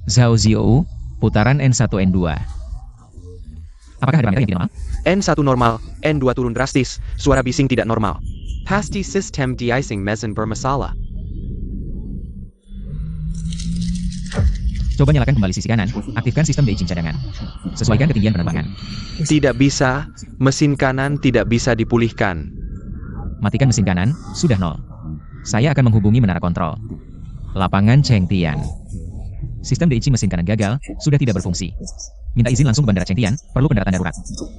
Zhao Ziou, putaran N1-N2. Apakah ada parameter yang tidak normal? N1 normal, N2 turun drastis, suara bising tidak normal. Pasti sistem de-icing mesin bermasalah. Coba nyalakan kembali sisi kanan, aktifkan sistem de-icing cadangan. Sesuaikan ketinggian penerbangan. Tidak bisa, mesin kanan tidak bisa dipulihkan. Matikan mesin kanan, sudah 0. Saya akan menghubungi menara kontrol. Lapangan Chengtian. Sistem de-icing mesin kanan gagal, sudah tidak berfungsi. Minta izin langsung ke Bandara Chengtian, perlu pendaratan darurat.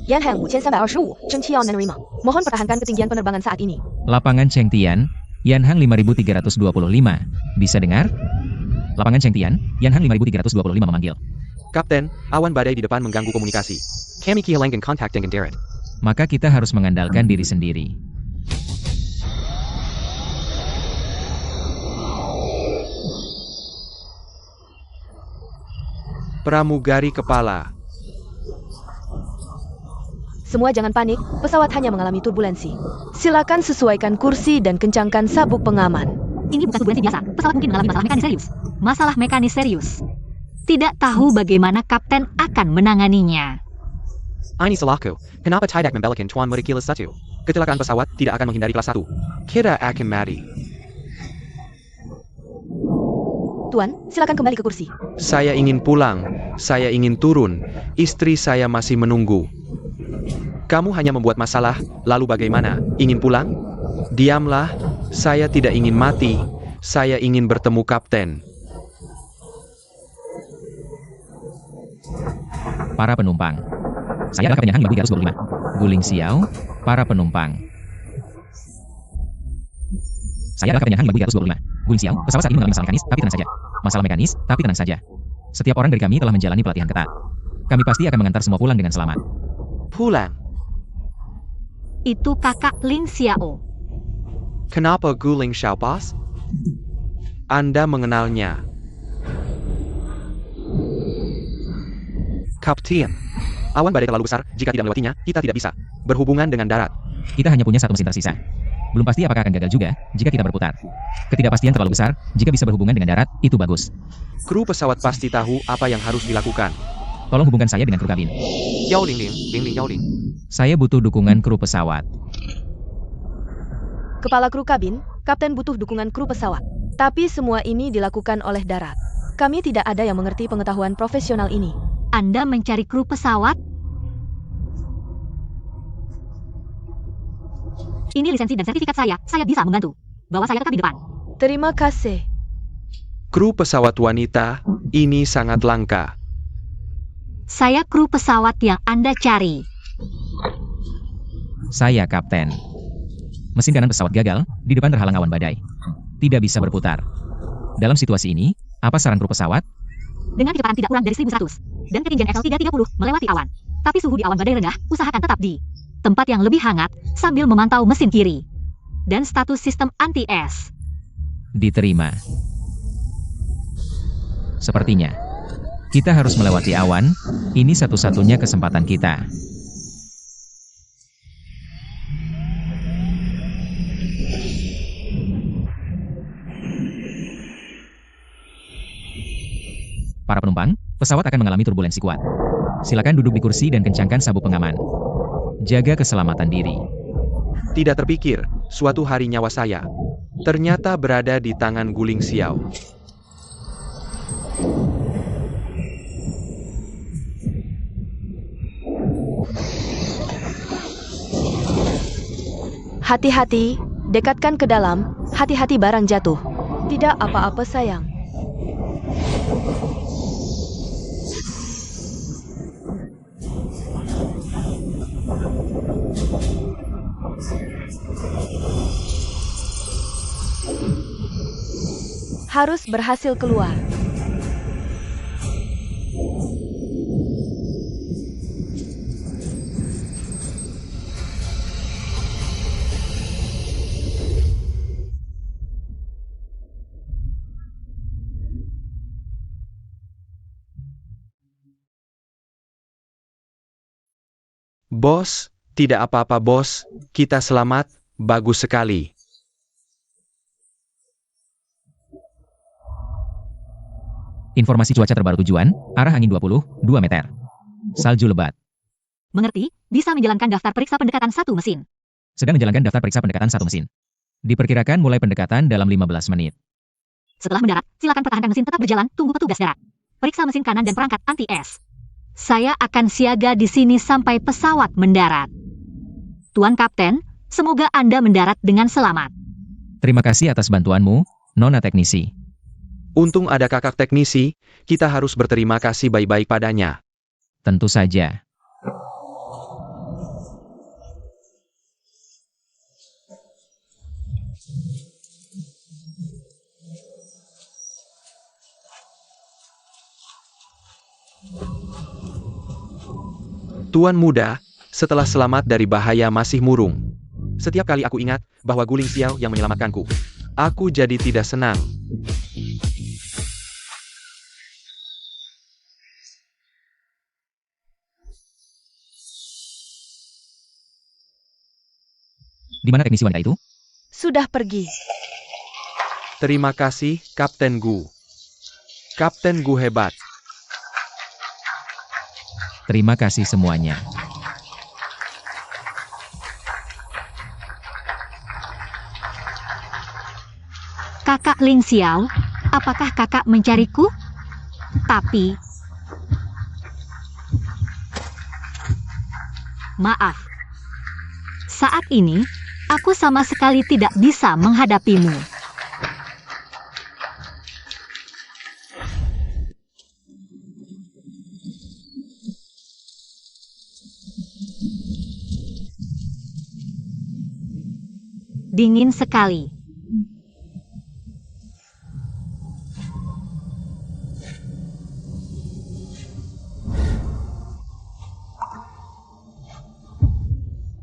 Yanheng 5325, Zhengqi要能 Mohon pertahankan ketinggian penerbangan saat ini. Lapangan Chengtian, Yanhang 5325. Bisa dengar? Lapangan Chengtian, Yanhang 5325 memanggil. Kapten, awan badai di depan mengganggu komunikasi. Kami kehilangan kontak dengan Darat. Maka kita harus mengandalkan diri sendiri. Pramugari kepala. Semua jangan panik, pesawat hanya mengalami turbulensi. Silakan sesuaikan kursi dan kencangkan sabuk pengaman. Ini bukan turbulensi biasa, pesawat mungkin mengalami masalah mekanis serius. Masalah mekanis serius. Tidak tahu bagaimana kapten akan menanganinya. Ini salahku, kenapa tidak membelokkan Tuan Muda kelas 1? Kecelakaan pesawat tidak akan menghindari kelas 1. Kita akan mati. Tuan, silakan kembali ke kursi. Saya ingin pulang, saya ingin turun, istri saya masih menunggu. Kamu hanya membuat masalah, lalu bagaimana? Ingin pulang? Diamlah, saya tidak ingin mati, saya ingin bertemu kapten. Para penumpang. Saya adalah Kapten Yanhang 5325. Guling Xiao, para penumpang. Saya adalah Kapten Yanhang 5325. Guling Xiao, pesawat saat ini mengalami masalah mekanis, tapi tenang saja. Masalah mekanis, tapi tenang saja. Setiap orang dari kami telah menjalani pelatihan ketat. Kami pasti akan mengantar semua pulang dengan selamat. Pulang? Itu kakak Lin Xiao. Kenapa Guling Xiao Bos? Anda mengenalnya. Kapten, awan badai terlalu besar, jika tidak melewatinya, kita tidak bisa berhubungan dengan darat. Kita hanya punya satu mesin tersisa. Belum pasti apakah akan gagal juga, jika kita berputar. Ketidakpastian terlalu besar, jika bisa berhubungan dengan darat, itu bagus. Kru pesawat pasti tahu apa yang harus dilakukan. Tolong hubungkan saya dengan kru kabin. 100-0010. Saya butuh dukungan kru pesawat. Kepala kru kabin, kapten butuh dukungan kru pesawat. Tapi semua ini dilakukan oleh darat. Kami tidak ada yang mengerti pengetahuan profesional ini. Anda mencari kru pesawat? Ini lisensi dan sertifikat saya bisa membantu. Bawa saya ke kabin depan. Terima kasih. Kru pesawat wanita, ini sangat langka. Saya kru pesawat yang Anda cari. Saya kapten. Mesin kanan pesawat gagal, di depan terhalang awan badai. Tidak bisa berputar. Dalam situasi ini, apa saran kru pesawat? Dengan kecepatan tidak kurang dari 1100 dan ketinggian XL 330 melewati awan. Tapi suhu di awan badai rendah, usahakan tetap di tempat yang lebih hangat sambil memantau mesin kiri. Dan status sistem anti-es. Diterima. Sepertinya, kita harus melewati awan, ini satu-satunya kesempatan kita. Para penumpang, pesawat akan mengalami turbulensi kuat. Silakan duduk di kursi dan kencangkan sabuk pengaman. Jaga keselamatan diri. Tidak terpikir, suatu hari nyawa saya ternyata berada di tangan Guling Xiao. Hati-hati, dekatkan ke dalam, hati-hati barang jatuh. Tidak apa-apa sayang. Harus berhasil keluar. Bos, tidak apa-apa bos, kita selamat, bagus sekali. Informasi cuaca terbaru tujuan, arah angin 22 meter. Salju lebat. Mengerti? Bisa menjalankan daftar periksa pendekatan satu mesin. Sedang menjalankan daftar periksa pendekatan satu mesin. Diperkirakan mulai pendekatan dalam 15 menit. Setelah mendarat, silakan pertahankan mesin tetap berjalan, tunggu petugas darat. Periksa mesin kanan dan perangkat anti-es. Saya akan siaga di sini sampai pesawat mendarat. Tuan Kapten, semoga Anda mendarat dengan selamat. Terima kasih atas bantuanmu, Nona Teknisi. Untung ada kakak teknisi, kita harus berterima kasih baik-baik padanya. Tentu saja. Tuan muda, setelah selamat dari bahaya masih murung. Setiap kali aku ingat bahwa Guling Xiao yang menyelamatkanku, aku jadi tidak senang. Di mana teknisi wanita itu? Sudah pergi. Terima kasih, Kapten Gu. Kapten Gu hebat. Terima kasih semuanya. Kakak Ling Xiao, apakah kakak mencariku? Tapi... Maaf. Saat ini, aku sama sekali tidak bisa menghadapimu. Dingin sekali.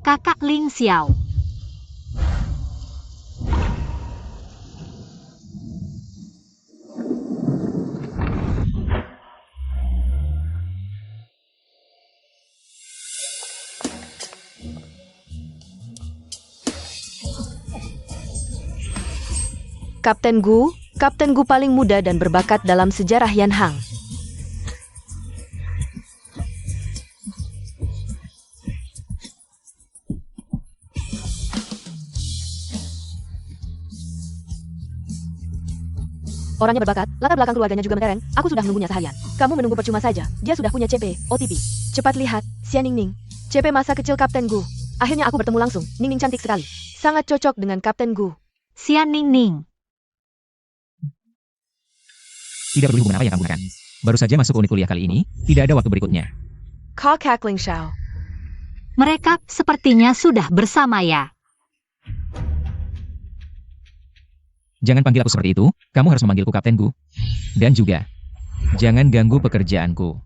Kakak Ling Xiao. Kapten Gu paling muda dan berbakat dalam sejarah Yanhang. Orangnya berbakat, latar belakang keluarganya juga mentereng, aku sudah menunggunya seharian. Kamu menunggu percuma saja, dia sudah punya CP, OTP. Cepat lihat, Xia Ningning. CP masa kecil Kapten Gu. Akhirnya aku bertemu langsung, Ningning cantik sekali. Sangat cocok dengan Kapten Gu. Xia Ningning. Tidak peduli hubungan apa yang kamu gunakan. Baru saja masuk unit kuliah kali ini, tidak ada waktu berikutnya. Kakak Ling Xiao. Mereka sepertinya sudah bersama ya. Jangan panggil aku seperti itu, kamu harus memanggilku Kapten Gu. Dan juga, jangan ganggu pekerjaanku.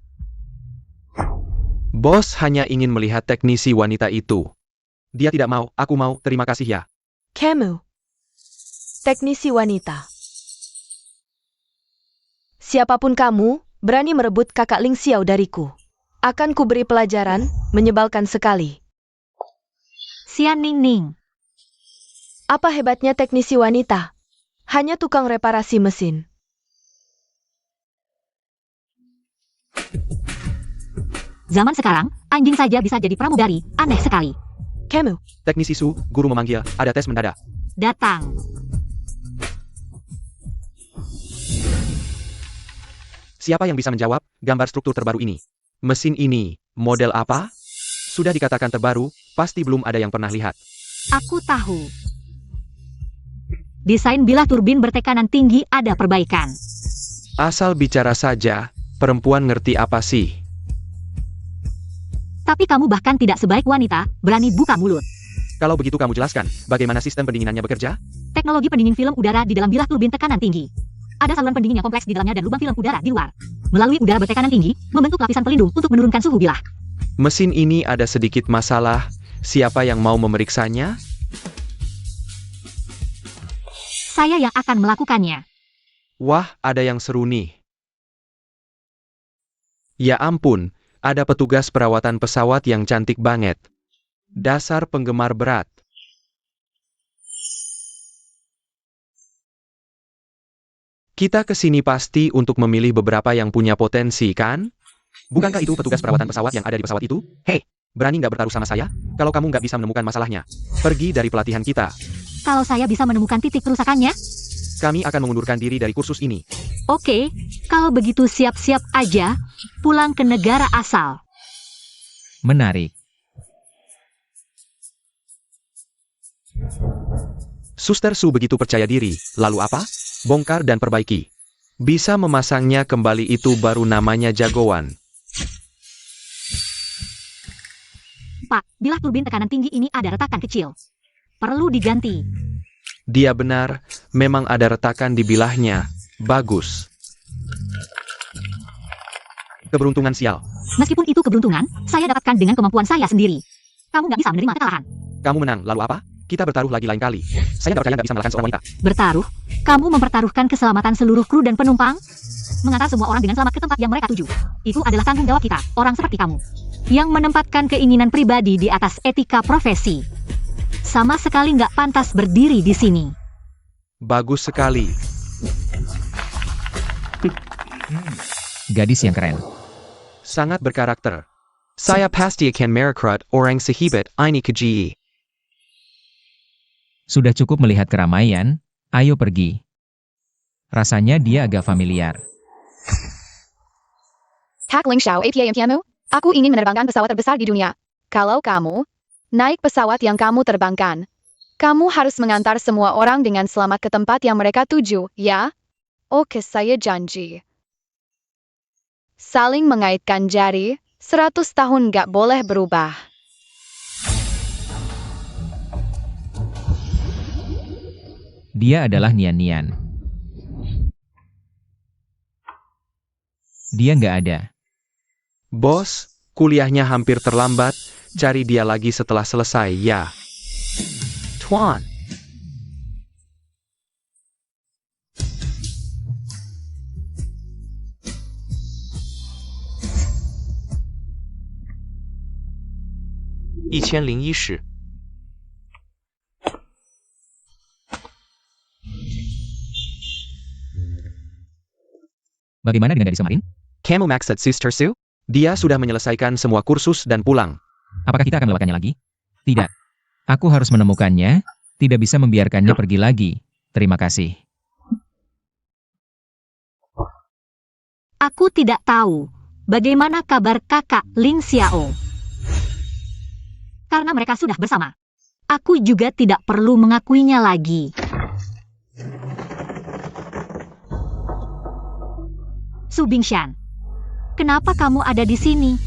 Bos hanya ingin melihat teknisi wanita itu. Dia tidak mau, aku mau, terima kasih ya. Kamu. Teknisi wanita. Siapapun kamu, berani merebut kakak Ling Xiao dariku. Akan kuberi pelajaran, menyebalkan sekali. Xia Ningning. Apa hebatnya teknisi wanita? Hanya tukang reparasi mesin. Zaman sekarang, anjing saja bisa jadi pramugari, aneh sekali. Kamu. Teknisi Su, guru memanggil, ada tes mendadak. Datang. Siapa yang bisa menjawab gambar struktur terbaru ini? Mesin ini, model apa? Sudah dikatakan terbaru, pasti belum ada yang pernah lihat. Aku tahu. Desain bilah turbin bertekanan tinggi ada perbaikan. Asal bicara saja, perempuan ngerti apa sih? Tapi kamu bahkan tidak sebaik wanita, berani buka mulut. Kalau begitu kamu jelaskan, bagaimana sistem pendinginannya bekerja? Teknologi pendingin film udara di dalam bilah turbin tekanan tinggi. Ada saluran pendingin yang kompleks di dalamnya dan lubang film udara di luar. Melalui udara bertekanan tinggi, membentuk lapisan pelindung untuk menurunkan suhu bilah. Mesin ini ada sedikit masalah, siapa yang mau memeriksanya? Saya yang akan melakukannya. Wah, ada yang seru nih. Ya ampun, ada petugas perawatan pesawat yang cantik banget. Dasar penggemar berat. Kita kesini pasti untuk memilih beberapa yang punya potensi, kan? Bukankah itu petugas perawatan pesawat yang ada di pesawat itu? Hei, berani nggak bertaruh sama saya? Kalau kamu nggak bisa menemukan masalahnya, pergi dari pelatihan kita. Kalau saya bisa menemukan titik kerusakannya, Kami akan mengundurkan diri dari kursus ini. oke. Kalau begitu siap-siap aja, pulang ke negara asal. Menarik. Suster Su begitu percaya diri, lalu apa? Bongkar dan perbaiki. Bisa memasangnya kembali itu baru namanya jagoan. Pak, bilah turbin tekanan tinggi ini ada retakan kecil. Perlu diganti. Dia benar, memang ada retakan di bilahnya. Bagus. Keberuntungan sial. Meskipun itu keberuntungan, saya dapatkan dengan kemampuan saya sendiri. Kamu nggak bisa menerima kekalahan. Kamu menang, lalu apa? Kita bertaruh lagi lain kali. Saya nggak percaya nggak bisa mengalahkan seorang wanita. Bertaruh? Kamu mempertaruhkan keselamatan seluruh kru dan penumpang? Mengantar semua orang dengan selamat ke tempat yang mereka tuju. Itu adalah tanggung jawab kita, orang seperti kamu. Yang menempatkan keinginan pribadi di atas etika profesi. Sama sekali nggak pantas berdiri di sini. Bagus sekali. Gadis yang keren. Sangat berkarakter. Saya pasti akan merekrut orang sehebat ini ke GE. Sudah cukup melihat keramaian, ayo pergi. Rasanya dia agak familiar. Hak Ling Xiao APA impianmu? Aku ingin menerbangkan pesawat terbesar di dunia. Kalau kamu naik pesawat yang kamu terbangkan, kamu harus mengantar semua orang dengan selamat ke tempat yang mereka tuju, ya? Oke, saya janji. Saling mengaitkan jari, 100 tahun gak boleh berubah. Dia adalah Nian Nian. Dia nggak ada. Bos, kuliahnya hampir terlambat. Cari dia lagi setelah selesai, ya. Tuan. "1001 Bagaimana dengan gadis kemarin? Kamu maksud Sister Su? Dia sudah menyelesaikan semua kursus dan pulang. Apakah kita akan melewatkannya lagi? Tidak. Aku harus menemukannya, tidak bisa membiarkannya pergi lagi. Terima kasih. Aku tidak tahu bagaimana kabar kakak Ling Xiao. Karena mereka sudah bersama. Aku juga tidak perlu mengakuinya lagi. Su Bingshan, kenapa kamu ada di sini?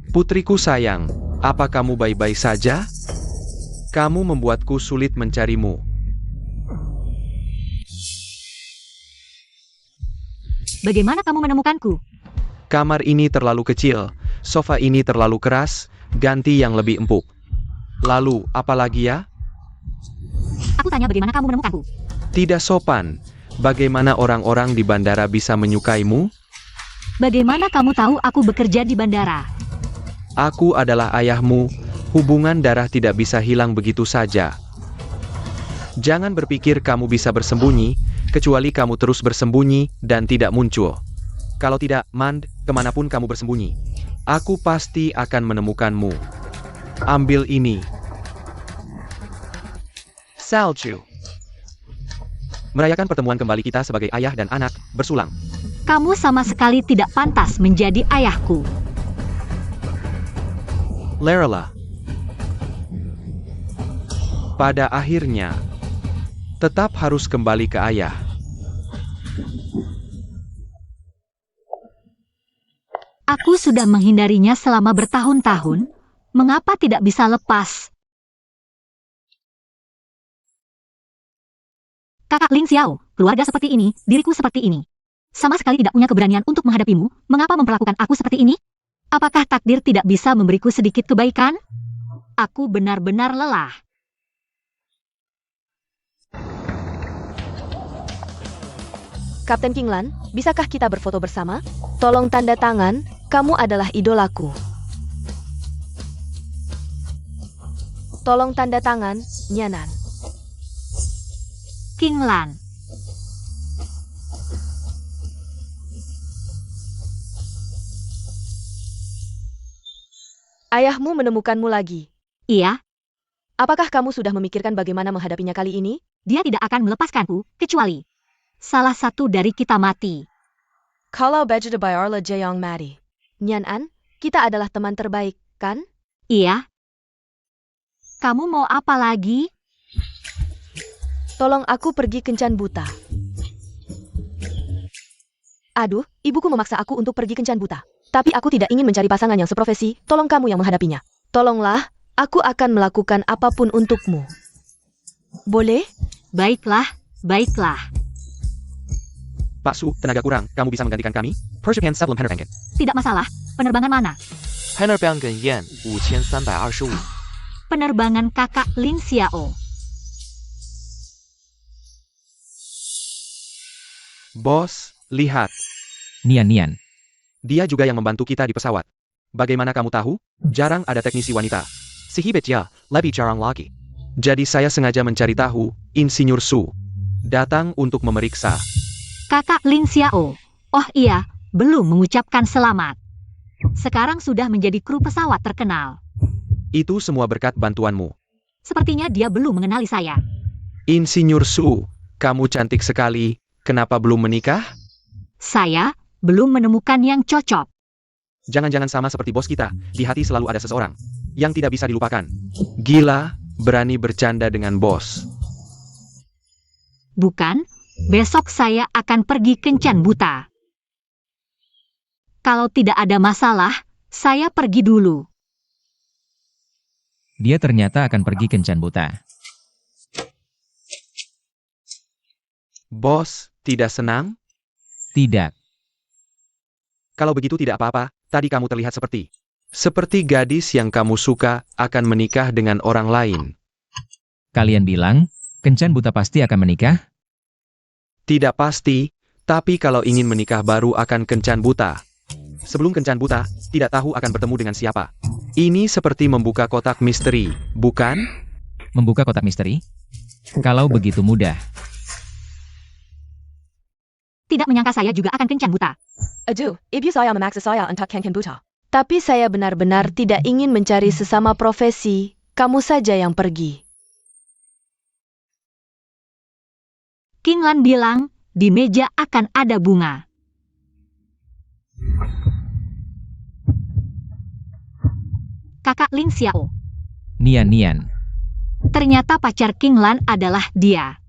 Putriku sayang, apa kamu baik-baik saja? Kamu membuatku sulit mencarimu. Bagaimana kamu menemukanku? Kamar ini terlalu kecil, sofa ini terlalu keras, ganti yang lebih empuk. Lalu, apa lagi ya? Aku tanya bagaimana kamu menemukanku. Tidak sopan. Bagaimana orang-orang di bandara bisa menyukaimu? Bagaimana kamu tahu aku bekerja di bandara? Aku adalah ayahmu. Hubungan darah tidak bisa hilang begitu saja. Jangan berpikir kamu bisa bersembunyi, kecuali kamu terus bersembunyi dan tidak muncul. Kalau tidak, Mand, kemanapun kamu bersembunyi, aku pasti akan menemukanmu. Ambil ini. Salju. Merayakan pertemuan kembali kita sebagai ayah dan anak, bersulang. Kamu sama sekali tidak pantas menjadi ayahku. Lerela. Pada akhirnya, tetap harus kembali ke ayah. Aku sudah menghindarinya selama bertahun-tahun. Mengapa tidak bisa lepas? Kakak Ling Xiao, keluarga seperti ini, diriku seperti ini. Sama sekali tidak punya keberanian untuk menghadapimu. Mengapa memperlakukan aku seperti ini? Apakah takdir tidak bisa memberiku sedikit kebaikan? Aku benar-benar lelah. Kapten Kinglan, bisakah kita berfoto bersama? Tolong tanda tangan, kamu adalah idolaku. Tolong tanda tangan, Nyanan. King Lan. Ayahmu menemukanmu lagi. Iya, Apakah kamu sudah memikirkan bagaimana menghadapinya kali ini? dia tidak akan melepaskanku, kecuali salah satu dari kita mati. Kalau Bajada Bayarla Jayong mati. Nyanan, kita adalah teman terbaik, kan? Iya. Kamu mau apa lagi? Tolong aku pergi kencan buta. Aduh, ibuku memaksa aku untuk pergi kencan buta. Tapi aku tidak ingin mencari pasangan yang seprofesi, tolong kamu yang menghadapinya. Tolonglah, aku akan melakukan apapun untukmu. Boleh? Baiklah, baiklah. Pak Su, tenaga kurang, kamu bisa menggantikan kami? Persiapan sebelum penerbangan. Tidak masalah. Penerbangan mana? Penerbangan Yen 5325. Penerbangan kakak Lin Xiao. Bos, lihat. Nian. Dia juga yang membantu kita di pesawat. Bagaimana kamu tahu? Jarang ada teknisi wanita. Sihibet ya, lebih jarang lagi. Jadi saya sengaja mencari tahu, Insinyur Su. Datang untuk memeriksa. Kakak Lin Xiao. Oh iya, belum mengucapkan selamat. Sekarang sudah menjadi kru pesawat terkenal. Itu semua berkat bantuanmu. Sepertinya dia belum mengenali saya. Insinyur Su, kamu cantik sekali. Kenapa belum menikah? Saya belum menemukan yang cocok. Jangan-jangan sama seperti bos kita, di hati selalu ada seseorang yang tidak bisa dilupakan. Gila, berani bercanda dengan bos. Bukan, besok saya akan pergi kencan buta. Kalau tidak ada masalah, saya pergi dulu. Dia ternyata akan pergi kencan buta. Bos, tidak senang? Tidak. Kalau begitu tidak apa-apa, tadi kamu terlihat seperti gadis yang kamu suka akan menikah dengan orang lain. Kalian bilang, kencan buta pasti akan menikah? Tidak pasti, tapi kalau ingin menikah baru akan kencan buta. Sebelum kencan buta, tidak tahu akan bertemu dengan siapa. Ini seperti membuka kotak misteri, bukan? Membuka kotak misteri? Kalau begitu mudah. Tidak menyangka saya juga akan kencan buta. Aduh, ibu saya memaksa saya untuk kencan buta. Tapi saya benar-benar tidak ingin mencari sesama profesi. Kamu saja yang pergi. King Lan bilang, di meja akan ada bunga. Kakak Lin Xiao. Nian. Ternyata pacar King Lan adalah dia.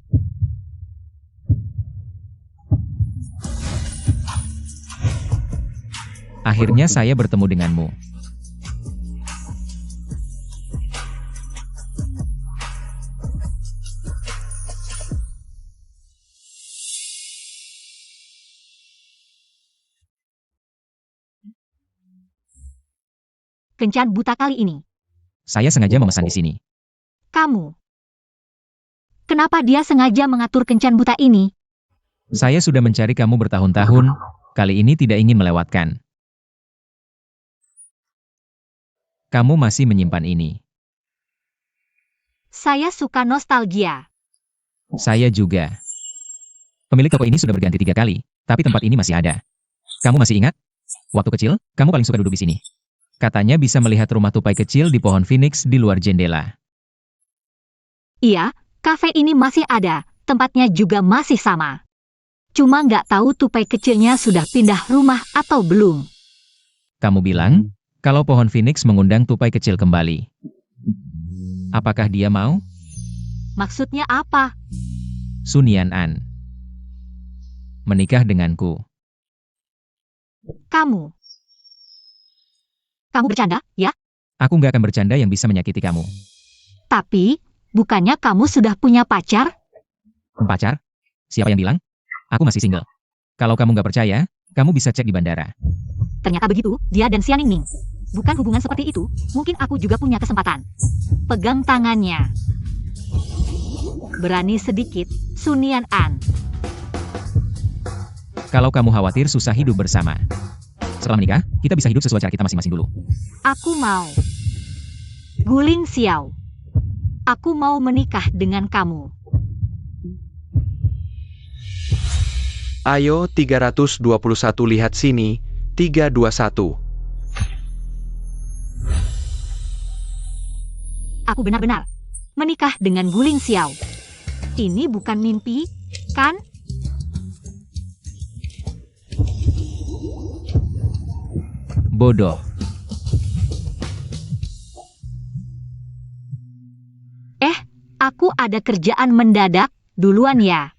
Akhirnya saya bertemu denganmu. Kencan buta kali ini. Saya sengaja memesan di sini. Kamu. Kenapa dia sengaja mengatur kencan buta ini? Saya sudah mencari kamu bertahun-tahun, kali ini tidak ingin melewatkan. Kamu masih menyimpan ini. Saya suka nostalgia. Saya juga. Pemilik toko ini sudah berganti 3 kali, tapi tempat ini masih ada. Kamu masih ingat? Waktu kecil, kamu paling suka duduk di sini. Katanya bisa melihat rumah tupai kecil di pohon phoenix di luar jendela. Iya, kafe ini masih ada, tempatnya juga masih sama. Cuma nggak tahu tupai kecilnya sudah pindah rumah atau belum. Kamu bilang, kalau pohon phoenix mengundang tupai kecil kembali. Apakah dia mau? Maksudnya apa? Sunian An. Menikah denganku. Kamu bercanda, ya? Aku nggak akan bercanda yang bisa menyakiti kamu. Tapi, bukannya kamu sudah punya pacar? Pacar? Siapa yang bilang? Aku masih single. Kalau kamu nggak percaya, kamu bisa cek di bandara. Ternyata begitu, dia dan Xianing Ning. Bukan hubungan seperti itu, mungkin aku juga punya kesempatan. Pegang tangannya. Berani sedikit, Sunian An. Kalau kamu khawatir susah hidup bersama. Setelah menikah, kita bisa hidup sesuai cara kita masing-masing dulu. Aku mau. Guling Xiao. Aku mau menikah dengan kamu. Ayo 321 lihat sini, 321. Aku benar-benar menikah dengan Guling Xiao. Ini bukan mimpi, kan? Bodoh. Aku ada kerjaan mendadak, duluan ya.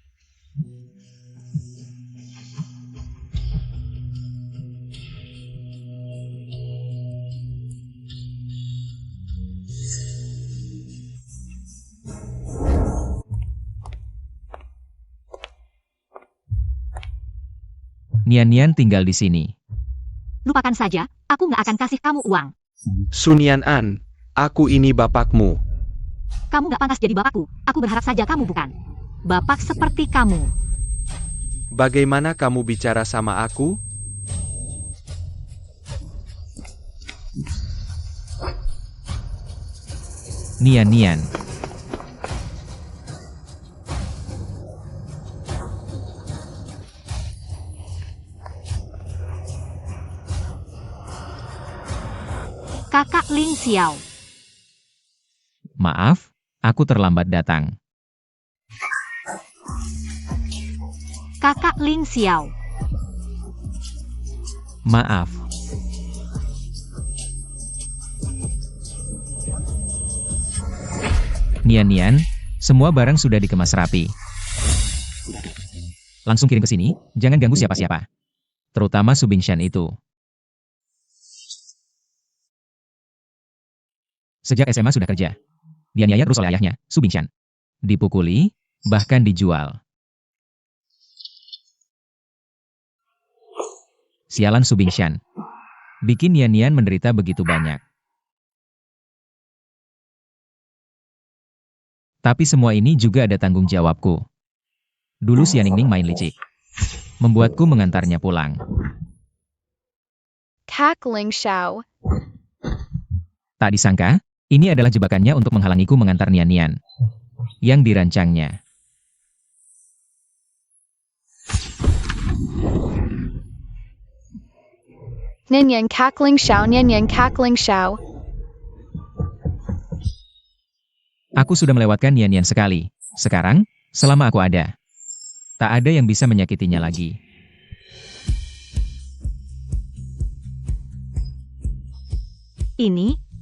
Nian tinggal di sini. Lupakan saja, aku nggak akan kasih kamu uang. Sunian An, aku ini bapakmu. Kamu nggak pantas jadi bapakku. Aku berharap saja kamu bukan bapak seperti kamu. Bagaimana kamu bicara sama aku? Nian. Kakak Ling Xiao. Maaf, aku terlambat datang. Kakak Ling Xiao. Maaf. Nian, semua barang sudah dikemas rapi. Langsung kirim ke sini, jangan ganggu siapa-siapa. Terutama Su Bingshan itu. Sejak SMA sudah kerja. Dia niaya terus oleh ayahnya, Su Bingshan. Dipukuli, bahkan dijual. Sialan Su Bingshan. Bikin Nian menderita begitu banyak. Tapi semua ini juga ada tanggung jawabku. Dulu si Ningning main licik. Membuatku mengantarnya pulang. Kak Ling Xiao. Tak disangka, ini adalah jebakannya untuk menghalangiku mengantar Nian. Yang dirancangnya. Nyan Kak Ling Xiao. Nyan Kak Ling Xiao. Aku sudah melewatkan Nian sekali. Sekarang, selama aku ada, tak ada yang bisa menyakitinya lagi.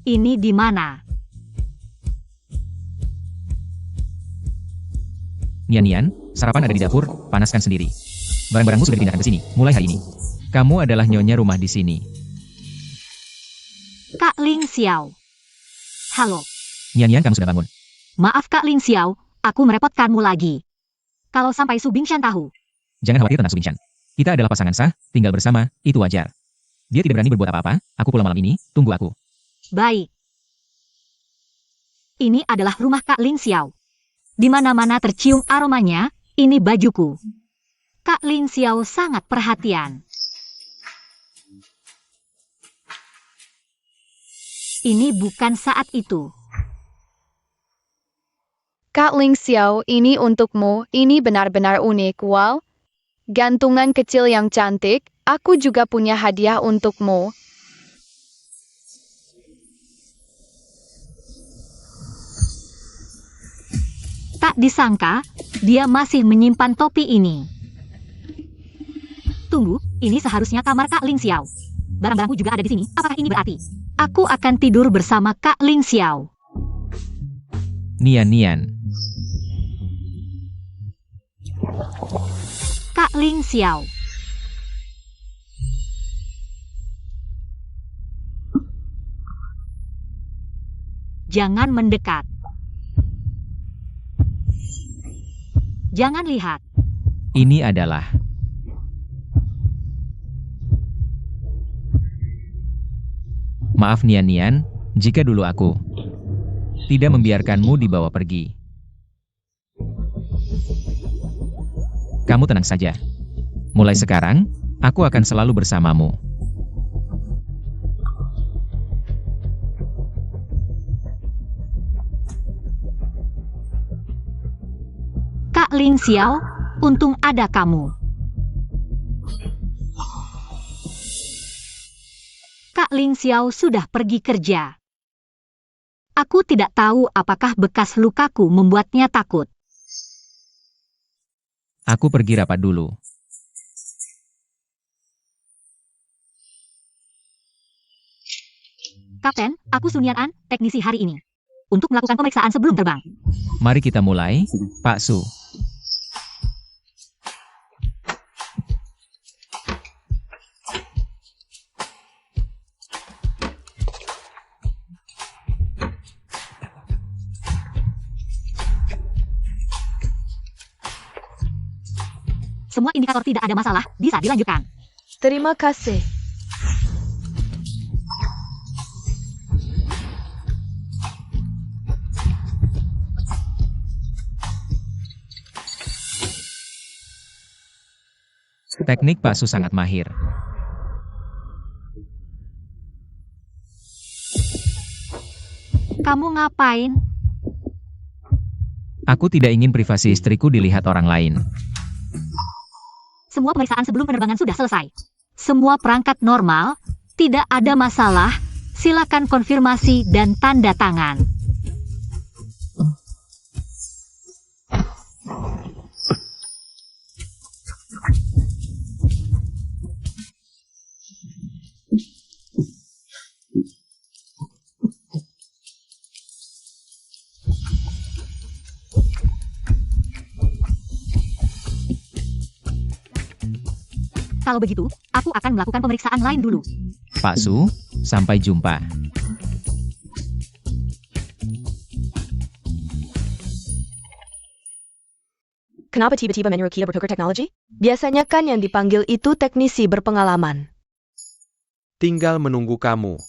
Ini di mana? Nian, sarapan ada di dapur, panaskan sendiri. Barang-barangmu sudah dipindahkan ke sini, mulai hari ini. Kamu adalah nyonya rumah di sini. Kak Ling Xiao. Halo. Nian, kamu sudah bangun. Maaf Kak Ling Xiao, aku merepotkanmu lagi. Kalau sampai Su Bingshan tahu. Jangan khawatir tentang Su Bingshan. Kita adalah pasangan sah, tinggal bersama, itu wajar. Dia tidak berani berbuat apa-apa, aku pulang malam ini, tunggu aku. Baik. Ini adalah rumah Kak Ling Xiao. Di mana-mana tercium aromanya, ini bajuku. Kak Ling Xiao sangat perhatian. Ini bukan saat itu. Kak Ling Xiao, ini untukmu. Ini benar-benar unik, wow. Gantungan kecil yang cantik. Aku juga punya hadiah untukmu. Tak disangka, dia masih menyimpan topi ini. Tunggu, ini seharusnya kamar Kak Ling Xiao. Barang-barangku juga ada di sini, apakah ini berarti aku akan tidur bersama Kak Ling Xiao? Nian. Kak Ling Xiao. Jangan mendekat. Jangan lihat. Ini adalah maaf Nian, jika dulu aku tidak membiarkanmu dibawa pergi. Kamu tenang saja. Mulai sekarang, aku akan selalu bersamamu. Kak Ling Xiao, untung ada kamu. Kak Ling Xiao sudah pergi kerja. Aku tidak tahu apakah bekas lukaku membuatnya takut. Aku pergi rapat dulu. Kapten, aku Sun Yan An, teknisi hari ini. Untuk melakukan pemeriksaan sebelum terbang. Mari kita mulai, Pak Su. Semua indikator tidak ada masalah, bisa dilanjutkan. Terima kasih. Teknik Pak Su sangat mahir. Kamu ngapain? Aku tidak ingin privasi istriku dilihat orang lain. Semua pemeriksaan sebelum penerbangan sudah selesai. Semua perangkat normal, tidak ada masalah. Silakan konfirmasi dan tanda tangan. Kalau begitu, aku akan melakukan pemeriksaan lain dulu. Pak Su, sampai jumpa. Kenapa tiba-tiba menurut kita bertukar teknologi? Biasanya kan yang dipanggil itu teknisi berpengalaman. Tinggal menunggu kamu.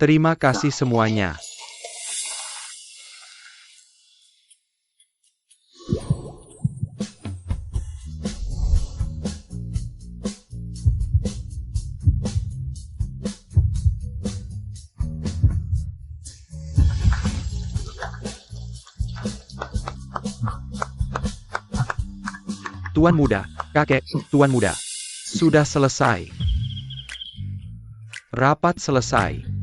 Terima kasih semuanya. Tuan muda, kakek, tuan muda. Sudah selesai. Rapat selesai.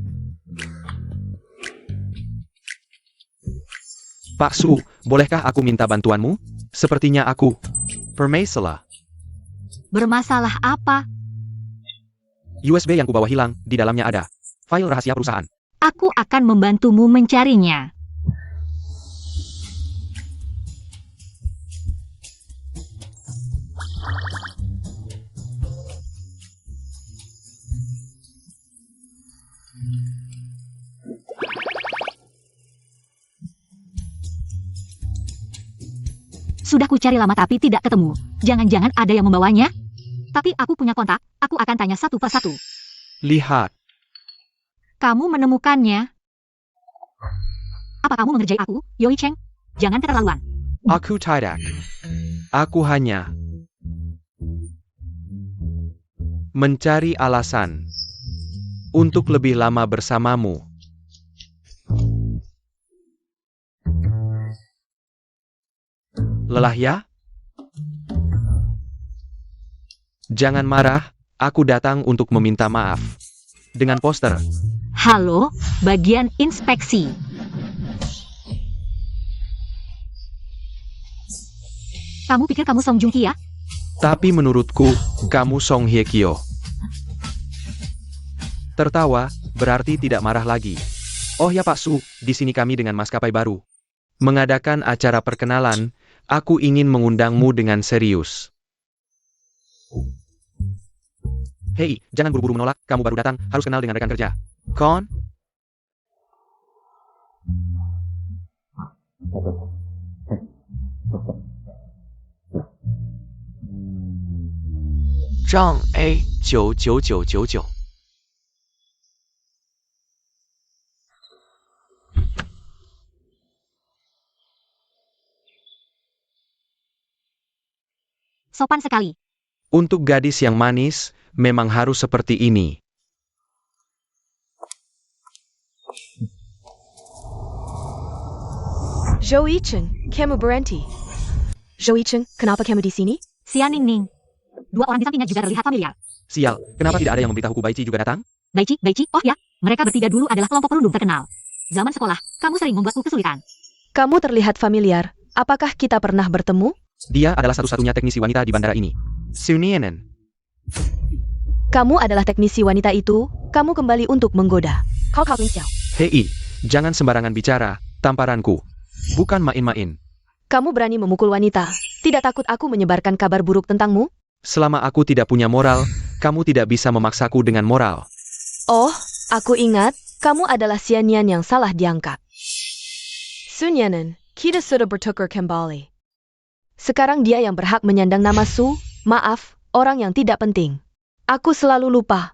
Pak Su, bolehkah aku minta bantuanmu? Sepertinya aku bermasalah. Bermasalah apa? USB yang kubawa hilang, di dalamnya ada file rahasia perusahaan. Aku akan membantumu mencarinya. Sudah kucari lama tapi tidak ketemu. Jangan-jangan ada yang membawanya? Tapi aku punya kontak, aku akan tanya satu persatu. Lihat, Kamu menemukannya? Apa kamu mengerjai aku, Yoi Cheng? Jangan keterlaluan. aku tidak. Aku hanya mencari alasan untuk lebih lama bersamamu. Lelah ya? Jangan marah, aku datang untuk meminta maaf. Dengan poster. Halo, bagian inspeksi. Kamu pikir kamu Song Joong Ki ya? Tapi menurutku, kamu Song Hye Kyo. Tertawa, berarti tidak marah lagi. Oh ya Pak Su, di sini kami dengan maskapai baru. Mengadakan acara perkenalan, aku ingin mengundangmu dengan serius. Hei, jangan buru-buru menolak, kamu baru datang, harus kenal dengan rekan kerja. Kon? Zhang A 99999。sopan sekali. Untuk gadis yang manis, memang harus seperti ini. Zhou Yicheng, kamu berhenti. Zhou Yicheng, kenapa kamu di sini? Xia Ningning. Dua orang di sampingnya juga terlihat familiar. Sial, kenapa tidak ada yang memberitahuku Baici juga datang? Baici, oh ya, mereka bertiga dulu adalah kelompok perundung terkenal. Zaman sekolah, kamu sering membuatku kesulitan. Kamu terlihat familiar. Apakah kita pernah bertemu? Dia adalah satu-satunya teknisi wanita di bandara ini. Sunienen. Kamu adalah teknisi wanita itu. Kamu kembali untuk menggoda. Kau Ling Xiao. Hei, jangan sembarangan bicara, tamparanku. Bukan main-main. Kamu berani memukul wanita. Tidak takut aku menyebarkan kabar buruk tentangmu? Selama aku tidak punya moral, kamu tidak bisa memaksaku dengan moral. Oh, aku ingat. Kamu adalah Xianyan yang salah diangkat. Sunyanen, kita sudah bertukar kembali. Sekarang dia yang berhak menyandang nama Su. Maaf, orang yang tidak penting. Aku selalu lupa.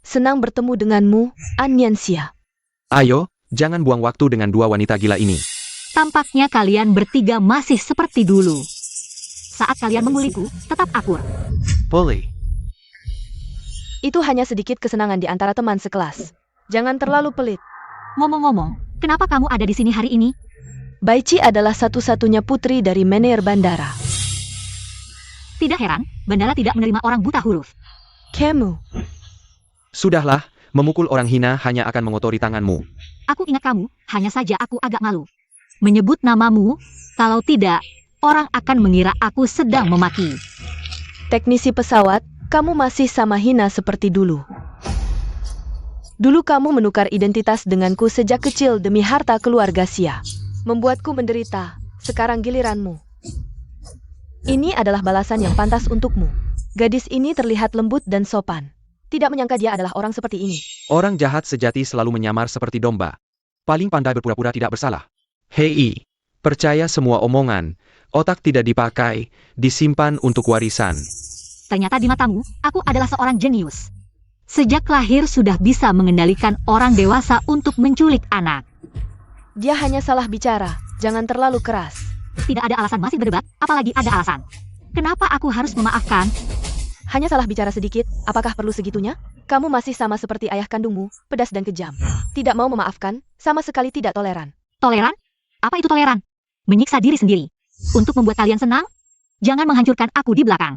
Senang bertemu denganmu, An Yanxia. Ayo, jangan buang waktu dengan dua wanita gila ini. Tampaknya kalian bertiga masih seperti dulu. Saat kalian mengulikku, tetap akur. Boleh. Itu hanya sedikit kesenangan di antara teman sekelas. Jangan terlalu pelit. Ngomong-ngomong, kenapa kamu ada di sini hari ini? Baici adalah satu-satunya putri dari manajer bandara. Tidak heran, bandara tidak menerima orang buta huruf. Kamu. Sudahlah, memukul orang hina hanya akan mengotori tanganmu. Aku ingat kamu, hanya saja aku agak malu. Menyebut namamu, kalau tidak, orang akan mengira aku sedang memaki. Teknisi pesawat, kamu masih sama hina seperti dulu. Dulu kamu menukar identitas denganku sejak kecil demi harta keluarga Xia. Membuatku menderita, sekarang giliranmu. Ini adalah balasan yang pantas untukmu. Gadis ini terlihat lembut dan sopan. Tidak menyangka dia adalah orang seperti ini. Orang jahat sejati selalu menyamar seperti domba. Paling pandai berpura-pura tidak bersalah. Hei, percaya semua omongan. Otak tidak dipakai, disimpan untuk warisan. Ternyata di matamu, aku adalah seorang jenius. Sejak lahir sudah bisa mengendalikan orang dewasa untuk menculik anak. Dia hanya salah bicara, jangan terlalu keras. Tidak ada alasan masih berdebat, apalagi ada alasan. Kenapa aku harus memaafkan? Hanya salah bicara sedikit, apakah perlu segitunya? Kamu masih sama seperti ayah kandungmu, pedas dan kejam. Tidak mau memaafkan, sama sekali tidak toleran. Toleran? Apa itu toleran? Menyiksa diri sendiri. Untuk membuat kalian senang? Jangan menghancurkan aku di belakang.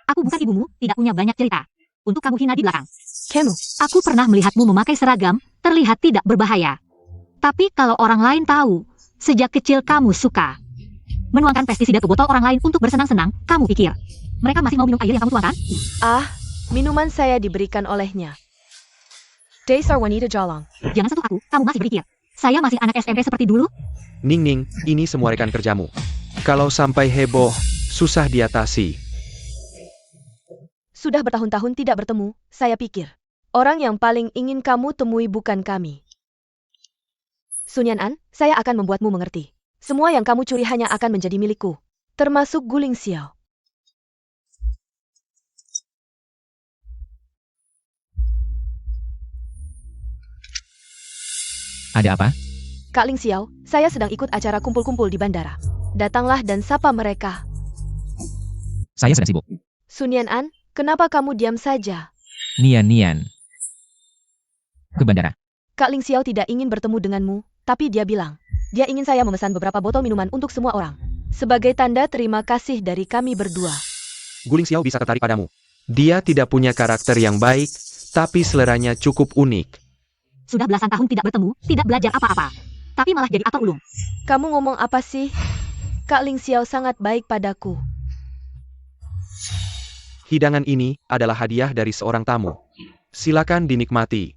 Aku bukan ibumu, tidak punya banyak cerita. Untuk kamu hina di belakang. Kamu. Aku pernah melihatmu memakai seragam, terlihat tidak berbahaya. Tapi kalau orang lain tahu, sejak kecil kamu suka menuangkan pestisida ke botol orang lain untuk bersenang-senang, kamu pikir mereka masih mau minum air yang kamu tuangkan? Ah, minuman saya diberikan olehnya. Dasar wanita jalang. Jangan sentuh aku, kamu masih berpikir saya masih anak SMP seperti dulu? Ning, ini semua rekan kerjamu. Kalau sampai heboh, susah diatasi. Sudah bertahun-tahun tidak bertemu, saya pikir. Orang yang paling ingin kamu temui bukan kami. Sunyan-an, saya akan membuatmu mengerti. Semua yang kamu curi hanya akan menjadi milikku. Termasuk guling Xiao. Ada apa? Kak Ling Xiao, saya sedang ikut acara kumpul-kumpul di bandara. Datanglah dan sapa mereka. Saya sedang sibuk. Sunyan-an, kenapa kamu diam saja? Nian. Ke bandara. Kak Ling Xiao tidak ingin bertemu denganmu, tapi dia bilang, dia ingin saya memesan beberapa botol minuman untuk semua orang. Sebagai tanda terima kasih dari kami berdua. Guling Xiao bisa tertarik padamu. Dia tidak punya karakter yang baik, tapi seleranya cukup unik. Sudah belasan tahun tidak bertemu, tidak belajar apa-apa. Tapi malah jadi aktor ulung. Kamu ngomong apa sih? Kak Ling Xiao sangat baik padaku. Hidangan ini adalah hadiah dari seorang tamu. Silakan dinikmati.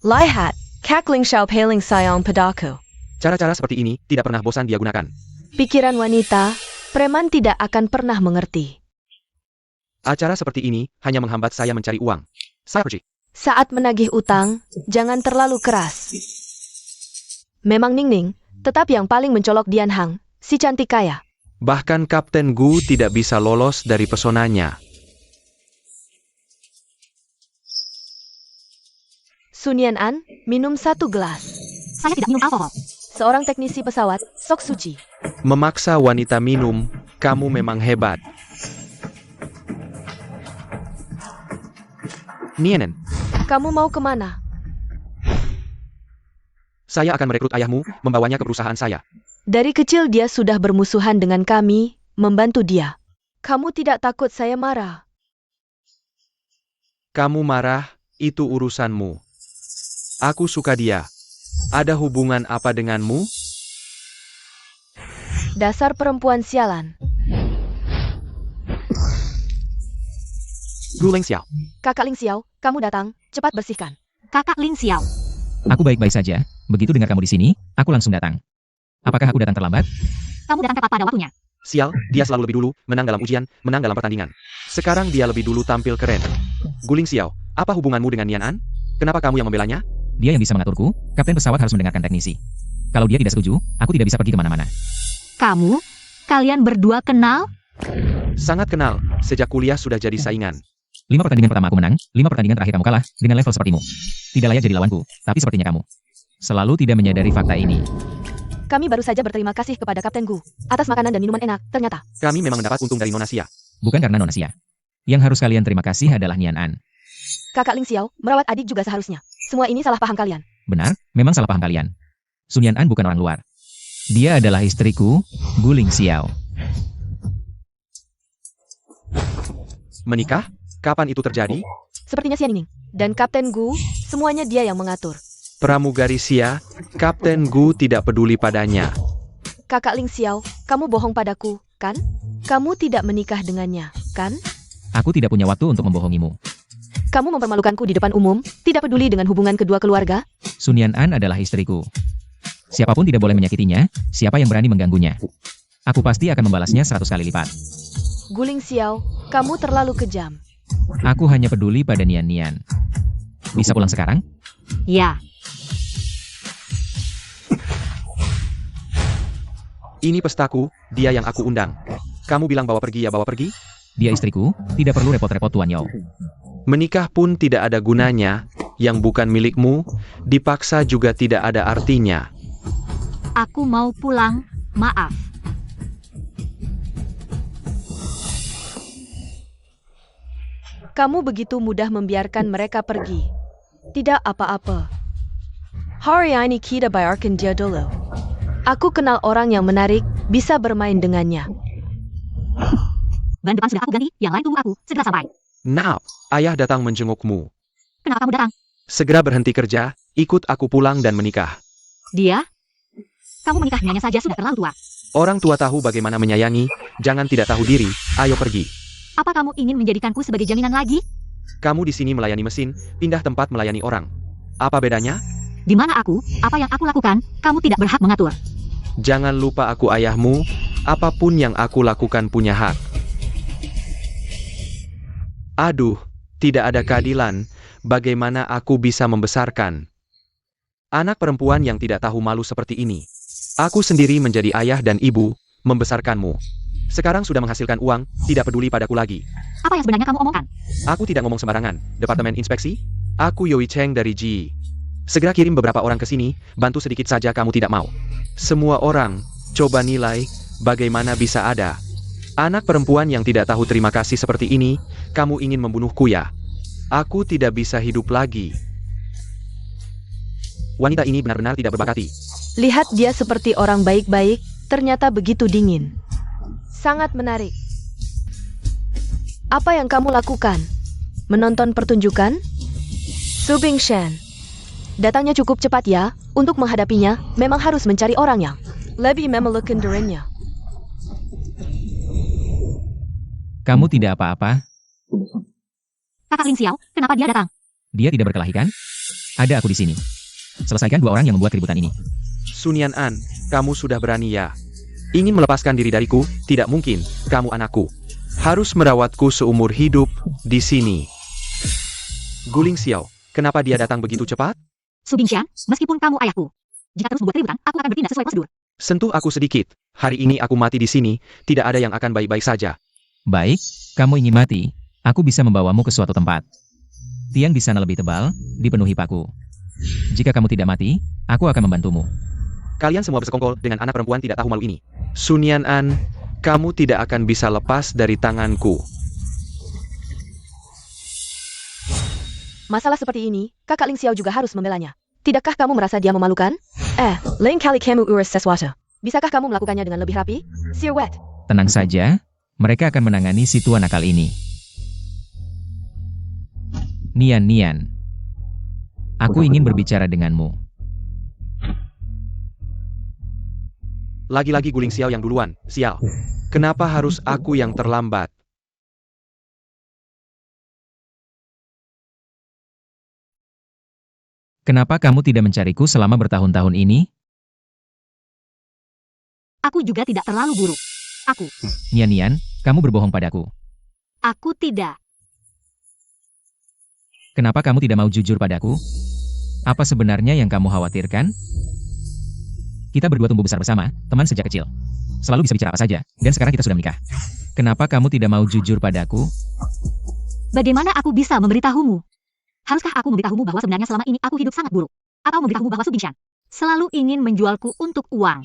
Lihat, Kak Ling Xiao paling sayang padaku. Cara-cara seperti ini tidak pernah bosan dia gunakan. Pikiran wanita, preman tidak akan pernah mengerti. Acara seperti ini hanya menghambat saya mencari uang. Saya pergi. Saat menagih utang, jangan terlalu keras. Memang Ning, tetap yang paling mencolok Dian Hang, si cantik kaya. Bahkan Kapten Gu tidak bisa lolos dari pesonanya. Sunyan-an, minum 1 gelas. Saya tidak minum alkohol. Seorang teknisi pesawat, Sok Suci. Memaksa wanita minum, kamu memang hebat. Nienen, Kamu mau kemana? saya akan merekrut ayahmu, membawanya ke perusahaan saya. Dari kecil dia sudah bermusuhan dengan kami, membantu dia. Kamu tidak takut saya marah? Kamu marah, itu urusanmu. Aku suka dia. Ada hubungan apa denganmu? Dasar perempuan sialan. Guling Xiao. Kakak Ling Xiao, kamu datang, cepat bersihkan. Kakak Ling Xiao. Aku baik-baik saja. Begitu dengar kamu di sini, aku langsung datang. Apakah aku datang terlambat? Kamu datang tepat pada waktunya. Sial, dia selalu lebih dulu, menang dalam ujian, menang dalam pertandingan. Sekarang dia lebih dulu tampil keren. Guling Xiao, apa hubunganmu dengan Nian An? Kenapa kamu yang membelanya? Dia yang bisa mengaturku, kapten pesawat harus mendengarkan teknisi. Kalau dia tidak setuju, aku tidak bisa pergi kemana-mana. Kamu? Kalian berdua kenal? Sangat kenal, sejak kuliah sudah jadi saingan. 5 pertandingan pertama aku menang, 5 pertandingan terakhir kamu kalah, dengan level sepertimu. Tidak layak jadi lawanku, tapi sepertinya kamu selalu tidak menyadari fakta ini. Kami baru saja berterima kasih kepada Kapten Gu atas makanan dan minuman enak, ternyata. Kami memang mendapat untung dari Nona Xia. Bukan karena Nona Xia. Yang harus kalian terima kasih adalah Nian An. Kakak Ling Xiao, merawat adik juga seharusnya. Semua ini salah paham kalian. Benar, memang salah paham kalian. Sun Nian An bukan orang luar. Dia adalah istriku, Guling Xiao. Menikah? Kapan itu terjadi? Sepertinya Xianing dan Kapten Gu, semuanya dia yang mengatur. Pramugari Xia, Kapten Gu tidak peduli padanya. Kakak Ling Xiao, kamu bohong padaku, kan? Kamu tidak menikah dengannya, kan? Aku tidak punya waktu untuk membohongimu. Kamu mempermalukanku di depan umum, tidak peduli dengan hubungan kedua keluarga? Sun Nian An adalah istriku. Siapapun tidak boleh menyakitinya, siapa yang berani mengganggunya. Aku pasti akan membalasnya 100 kali lipat. Guling Xiao, kamu terlalu kejam. Aku hanya peduli pada Nian Nian. Bisa pulang sekarang? Ya. Ini pestaku, dia yang aku undang. Kamu bilang bawa pergi ya bawa pergi? Dia istriku, tidak perlu repot-repot Tuan Yao. Menikah pun tidak ada gunanya, yang bukan milikmu, dipaksa juga tidak ada artinya. Aku mau pulang, maaf. Kamu begitu mudah membiarkan mereka pergi. Tidak apa-apa. Hari ini kita bayarkan dia dulu. Aku kenal orang yang menarik, bisa bermain dengannya. Ban depan sudah aku ganti, yang lain tunggu aku, segera sampai. Nah, ayah datang menjengukmu. Kenapa kamu datang? Segera berhenti kerja, ikut aku pulang dan menikah. Dia? Kamu menikah dengannya saja sudah terlalu tua. Orang tua tahu bagaimana menyayangi, jangan tidak tahu diri, ayo pergi. Apa kamu ingin menjadikanku sebagai jaminan lagi? Kamu di sini melayani mesin, pindah tempat melayani orang. Apa bedanya? Di mana aku, apa yang aku lakukan, kamu tidak berhak mengatur. Jangan lupa aku ayahmu, apapun yang aku lakukan punya hak. Aduh, tidak ada keadilan, bagaimana aku bisa membesarkan anak perempuan yang tidak tahu malu seperti ini. Aku sendiri menjadi ayah dan ibu, membesarkanmu. Sekarang sudah menghasilkan uang, tidak peduli padaku lagi. Apa yang sebenarnya kamu omongkan? Aku tidak ngomong sembarangan. Departemen Inspeksi? Aku Yoi Cheng dari Ji. Segera kirim beberapa orang ke sini, bantu sedikit saja kamu tidak mau. Semua orang, coba nilai, bagaimana bisa ada anak perempuan yang tidak tahu terima kasih seperti ini, kamu ingin membunuhku ya? Aku tidak bisa hidup lagi. Wanita ini benar-benar tidak berbakati. Lihat dia seperti orang baik-baik, ternyata begitu dingin. Sangat menarik. Apa yang kamu lakukan? Menonton pertunjukan? Su Bingshan. Datangnya cukup cepat ya, untuk menghadapinya, memang harus mencari orang yang lebih memerlukan dirinya. Kamu tidak apa-apa? Kakak Ling Xiao, kenapa dia datang? Dia tidak berkelahi kan? Ada aku di sini. Selesaikan 2 orang yang membuat keributan ini. Sun Nian An, kamu sudah berani ya? Ingin melepaskan diri dariku? Tidak mungkin, kamu anakku. Harus merawatku seumur hidup, di sini. Guling Xiao, kenapa dia datang begitu cepat? Su Bingshan, meskipun kamu ayahku, jika terus membuat keributan, aku akan bertindak sesuai prosedur. Sentuh aku sedikit, hari ini aku mati di sini, tidak ada yang akan baik-baik saja. Baik, kamu ingin mati, aku bisa membawamu ke suatu tempat. Tiang di sana lebih tebal, dipenuhi paku. Jika kamu tidak mati, aku akan membantumu. Kalian semua bersekongkol dengan anak perempuan tidak tahu malu ini. Sun Nian An, kamu tidak akan bisa lepas dari tanganku. Masalah seperti ini, kakak Ling Xiao juga harus membelanya. Tidakkah kamu merasa dia memalukan? Lain kali kamu urus sesuatu. Bisakah kamu melakukannya dengan lebih rapi? Sir Wet. Tenang saja, mereka akan menangani si tua nakal ini. Nian, aku ingin berbicara denganmu. Lagi-lagi guling Xiao yang duluan, sial. Kenapa harus aku yang terlambat? Kenapa kamu tidak mencariku selama bertahun-tahun ini? Aku juga tidak terlalu buruk. Nian, kamu berbohong padaku. Aku tidak. Kenapa kamu tidak mau jujur padaku? Apa sebenarnya yang kamu khawatirkan? Kita berdua tumbuh besar bersama, teman sejak kecil. Selalu bisa bicara apa saja, dan sekarang kita sudah menikah. Kenapa kamu tidak mau jujur padaku? Bagaimana aku bisa memberitahumu? Haruskah aku memberitahumu bahwa sebenarnya selama ini aku hidup sangat buruk? Atau memberitahumu bahwa Su Bingshan selalu ingin menjualku untuk uang?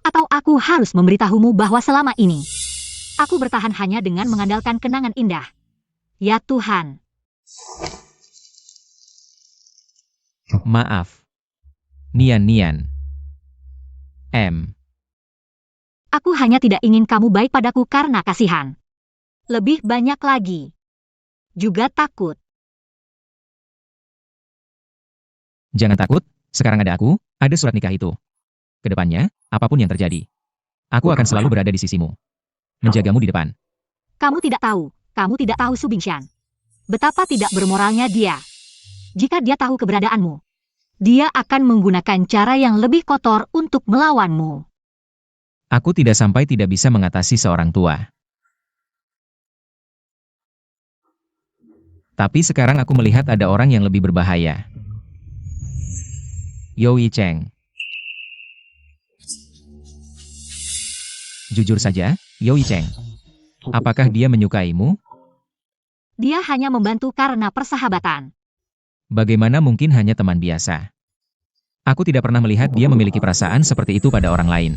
Atau aku harus memberitahumu bahwa selama ini aku bertahan hanya dengan mengandalkan kenangan indah? Ya Tuhan. Maaf. Nian. Aku hanya tidak ingin kamu baik padaku karena kasihan. Lebih banyak lagi. Juga takut. Jangan takut, sekarang ada aku, ada surat nikah itu. Kedepannya, apapun yang terjadi, aku akan selalu berada di sisimu. Menjagamu di depan. Kamu tidak tahu Su Bingshan. Betapa tidak bermoralnya dia. Jika dia tahu keberadaanmu, dia akan menggunakan cara yang lebih kotor untuk melawanmu. Aku tidak sampai tidak bisa mengatasi seorang tua. Tapi sekarang aku melihat ada orang yang lebih berbahaya. Yoi Cheng. Jujur saja, Yoi Cheng. Apakah dia menyukaimu? Dia hanya membantu karena persahabatan. Bagaimana mungkin hanya teman biasa? Aku tidak pernah melihat dia memiliki perasaan seperti itu pada orang lain.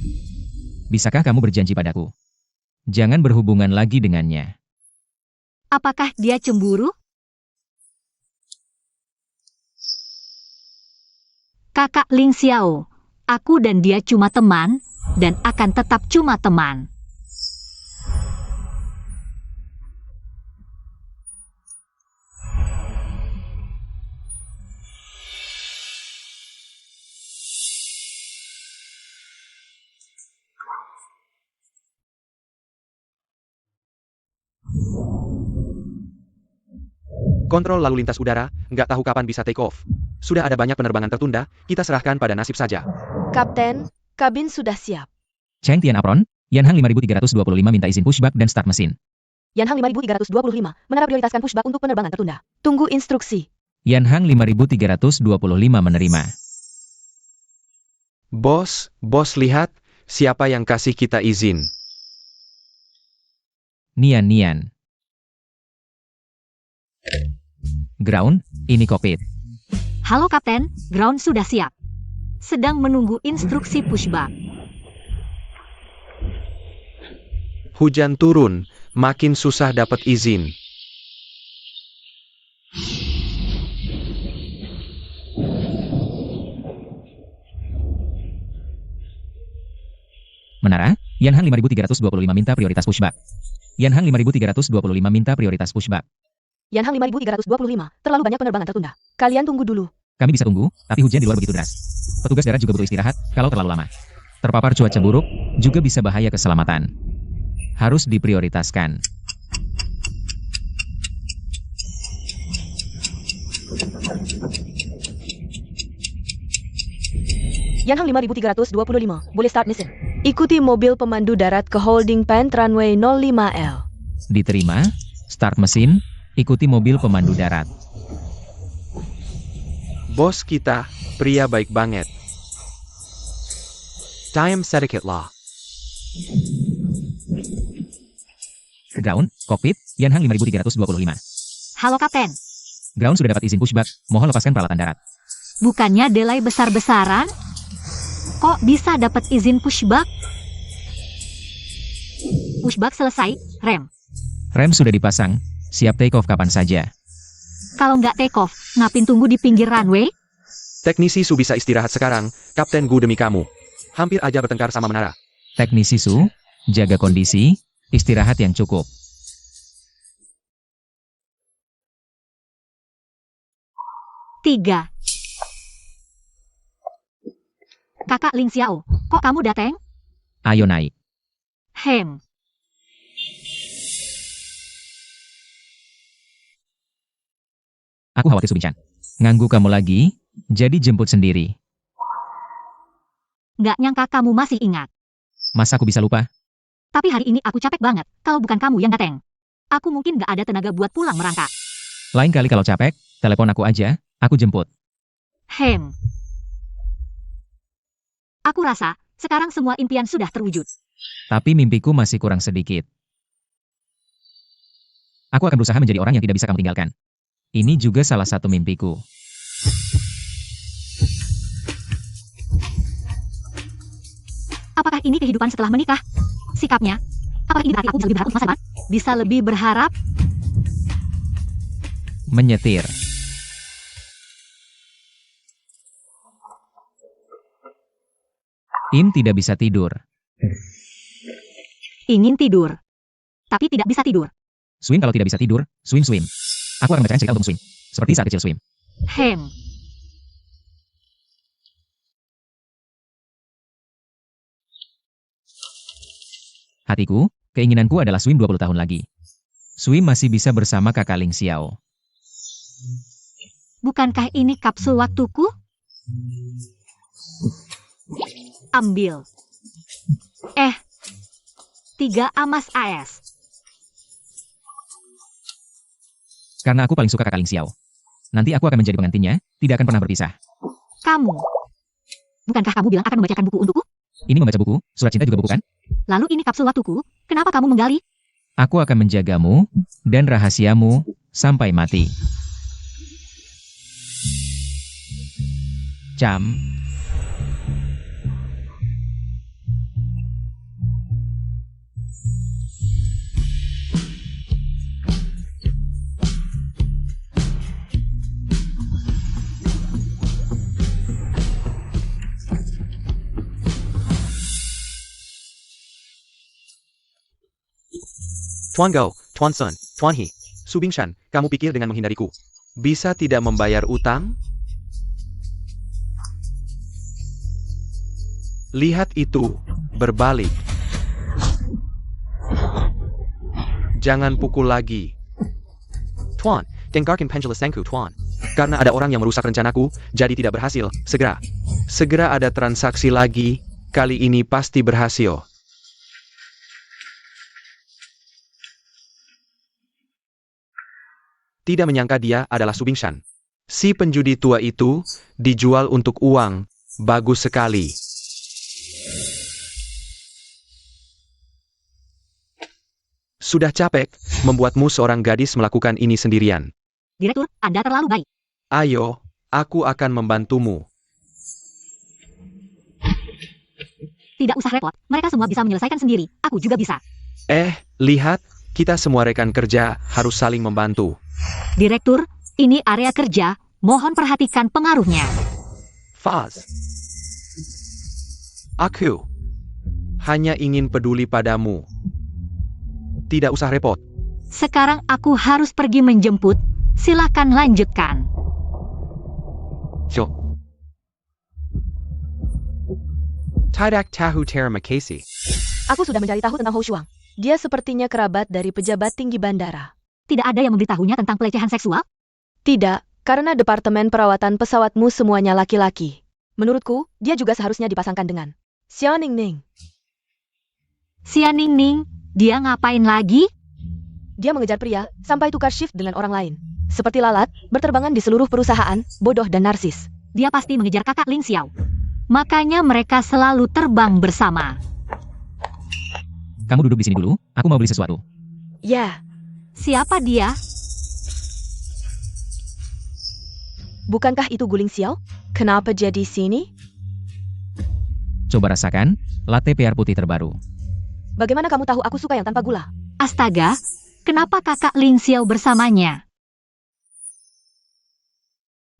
Bisakah kamu berjanji padaku? Jangan berhubungan lagi dengannya. Apakah dia cemburu? Kakak Ling Xiao, aku dan dia cuma teman, dan akan tetap cuma teman. Kontrol lalu lintas udara, nggak tahu kapan bisa take off. Sudah ada banyak penerbangan tertunda, kita serahkan pada nasib saja. Kapten, kabin sudah siap. Cheng Tian Apron, Yanhang 5325 minta izin pushback dan start mesin. Yanhang 5325, menara prioritaskan pushback untuk penerbangan tertunda. Tunggu instruksi. Yanhang 5325 menerima. Bos lihat, siapa yang kasih kita izin. Nian. Ground, ini kokpit. Halo Kapten, ground sudah siap. Sedang menunggu instruksi pushback. Hujan turun, makin susah dapat izin. Menara, Yanhang 5325 minta prioritas pushback. Yanhang 5325 minta prioritas pushback. Yanhang 5325, terlalu banyak penerbangan tertunda. Kalian tunggu dulu. Kami bisa tunggu, tapi hujan di luar begitu deras. Petugas darat juga butuh istirahat, kalau terlalu lama. Terpapar cuaca buruk, juga bisa bahaya keselamatan. Harus diprioritaskan. Yanhang 5325, boleh start mission. Ikuti mobil pemandu darat ke holding pen runway 05L. Diterima, start mesin, ikuti mobil pemandu darat. Bos kita, pria baik banget. Time sedikit lah. Ground, kokpit, Yanhang 5325. Halo Kapten, Ground sudah dapat izin pushback, mohon lepaskan peralatan darat. bukannya delay besar-besaran? Kok bisa dapat izin pushback? Pushback selesai, rem. Rem sudah dipasang, siap take off kapan saja. Kalau nggak take off, ngapin tunggu di pinggir runway? Teknisi Su bisa istirahat sekarang, Kapten Gu demi kamu. Hampir aja bertengkar sama menara. Teknisi Su, jaga kondisi, istirahat yang cukup. Tiga. Kakak Ling Xiao, kok kamu dateng? Ayo naik. Hem. Aku khawatir Subinchan. Nganggu kamu lagi, jadi jemput sendiri. Nggak nyangka kamu masih ingat. Masa aku bisa lupa? Tapi hari ini aku capek banget, kalau bukan kamu yang dateng. Aku mungkin nggak ada tenaga buat pulang merangkak. Lain kali kalau capek, telepon aku aja, aku jemput. Hem. Aku rasa, sekarang semua impian sudah terwujud. Tapi mimpiku masih kurang sedikit. Aku akan berusaha menjadi orang yang tidak bisa kamu tinggalkan. Ini juga salah satu mimpiku. Apakah ini kehidupan setelah menikah? Sikapnya? Apakah ini berarti aku bisa lebih berharap untuk masa depan? Bisa lebih berharap? Menyetir. Im tidak bisa tidur. Ingin tidur. Tapi tidak bisa tidur. Swim kalau tidak bisa tidur, swim. Aku akan bacakan cerita untuk swim. Seperti saat kecil swim. Hem. Hatiku, keinginanku adalah swim 20 tahun lagi. Swim masih bisa bersama kakak Ling Xiao. Bukankah ini kapsul waktuku? Ambil. 3 amas AS. Karena aku paling suka kakak Ling Xiao. Nanti aku akan menjadi pengantinnya, tidak akan pernah berpisah. Kamu. Bukankah kamu bilang akan membacakan buku untukku? Ini membaca buku, surat cinta juga buku kan? Lalu ini kapsul waktuku, kenapa kamu menggali? Aku akan menjagamu, dan rahasiamu, sampai mati. Jam. Tuan Gao, Tuan Sun, Tuan He, Su Bingshan, kamu pikir dengan menghindariku bisa tidak membayar utang? Lihat itu, berbalik. Jangan pukul lagi. Tuan, dengarkan penjelasanku, Tuan. Karena ada orang yang merusak rencanaku, jadi tidak berhasil. Segera ada transaksi lagi, kali ini pasti berhasil. Tidak menyangka dia adalah Su Bingshan. Si penjudi tua itu dijual untuk uang. Bagus sekali. Sudah capek membuatmu seorang gadis melakukan ini sendirian. Direktur, Anda terlalu baik. Ayo, aku akan membantumu. Tidak usah repot, mereka semua bisa menyelesaikan sendiri. Aku juga bisa. Lihat, kita semua rekan kerja harus saling membantu. Direktur, ini area kerja. Mohon perhatikan pengaruhnya. Faz. Aku hanya ingin peduli padamu. Tidak usah repot. Sekarang aku harus pergi menjemput. Silakan lanjutkan. Tidak tahu terima kasih. Aku sudah mencari tahu tentang Hou Shuang. Dia sepertinya kerabat dari pejabat tinggi bandara. Tidak ada yang memberitahunya tentang pelecehan seksual? Tidak, karena departemen perawatan pesawatmu semuanya laki-laki. Menurutku, dia juga seharusnya dipasangkan dengan Xiao Ningning. Xia Ningning, dia ngapain lagi? Dia mengejar pria, sampai tukar shift dengan orang lain. Seperti lalat, berterbangan di seluruh perusahaan, bodoh dan narsis. Dia pasti mengejar kakak Ling Xiao. Makanya mereka selalu terbang bersama. Kamu duduk di sini dulu, aku mau beli sesuatu. Ya, Siapa dia? bukankah itu Guling Xiao? Kenapa jadi sini? Coba rasakan, latte PR putih terbaru. Bagaimana kamu tahu aku suka yang tanpa gula? Astaga, kenapa kakak Ling Xiao bersamanya?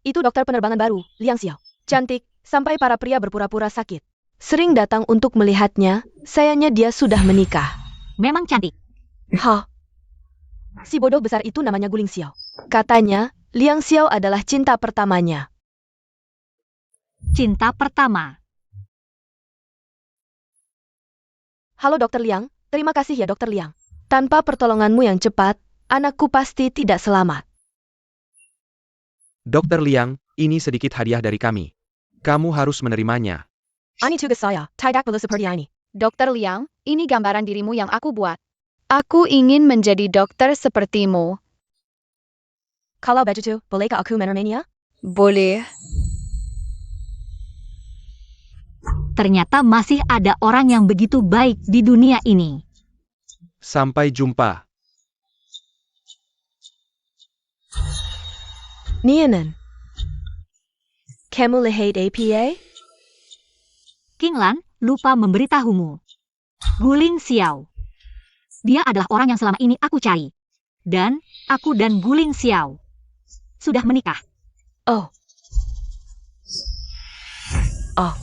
Itu dokter penerbangan baru, Liang Xiao. Cantik, sampai para pria berpura-pura sakit. Sering datang untuk melihatnya, sayangnya dia sudah menikah. Memang cantik. Hah? Si bodoh besar itu namanya Guling Xiao. Katanya, Liang Xiao adalah cinta pertamanya. Cinta pertama. Halo Dokter Liang, terima kasih ya Dokter Liang. Tanpa pertolonganmu yang cepat, anakku pasti tidak selamat. Dokter Liang, ini sedikit hadiah dari kami. Kamu harus menerimanya. Ani tugas saya, tidak perlu seperti ini. Dokter Liang, ini gambaran dirimu yang aku buat. Aku ingin menjadi dokter sepertimu. Kalau begitu, bolehkah aku menerimanya? Boleh. Ternyata masih ada orang yang begitu baik di dunia ini. Sampai jumpa. Nianan. Kamu lihat APA? King Lan lupa memberitahumu. Guling Xiao. Dia adalah orang yang selama ini aku cari. Dan aku dan Guling Xiao sudah menikah. Oh. Oh.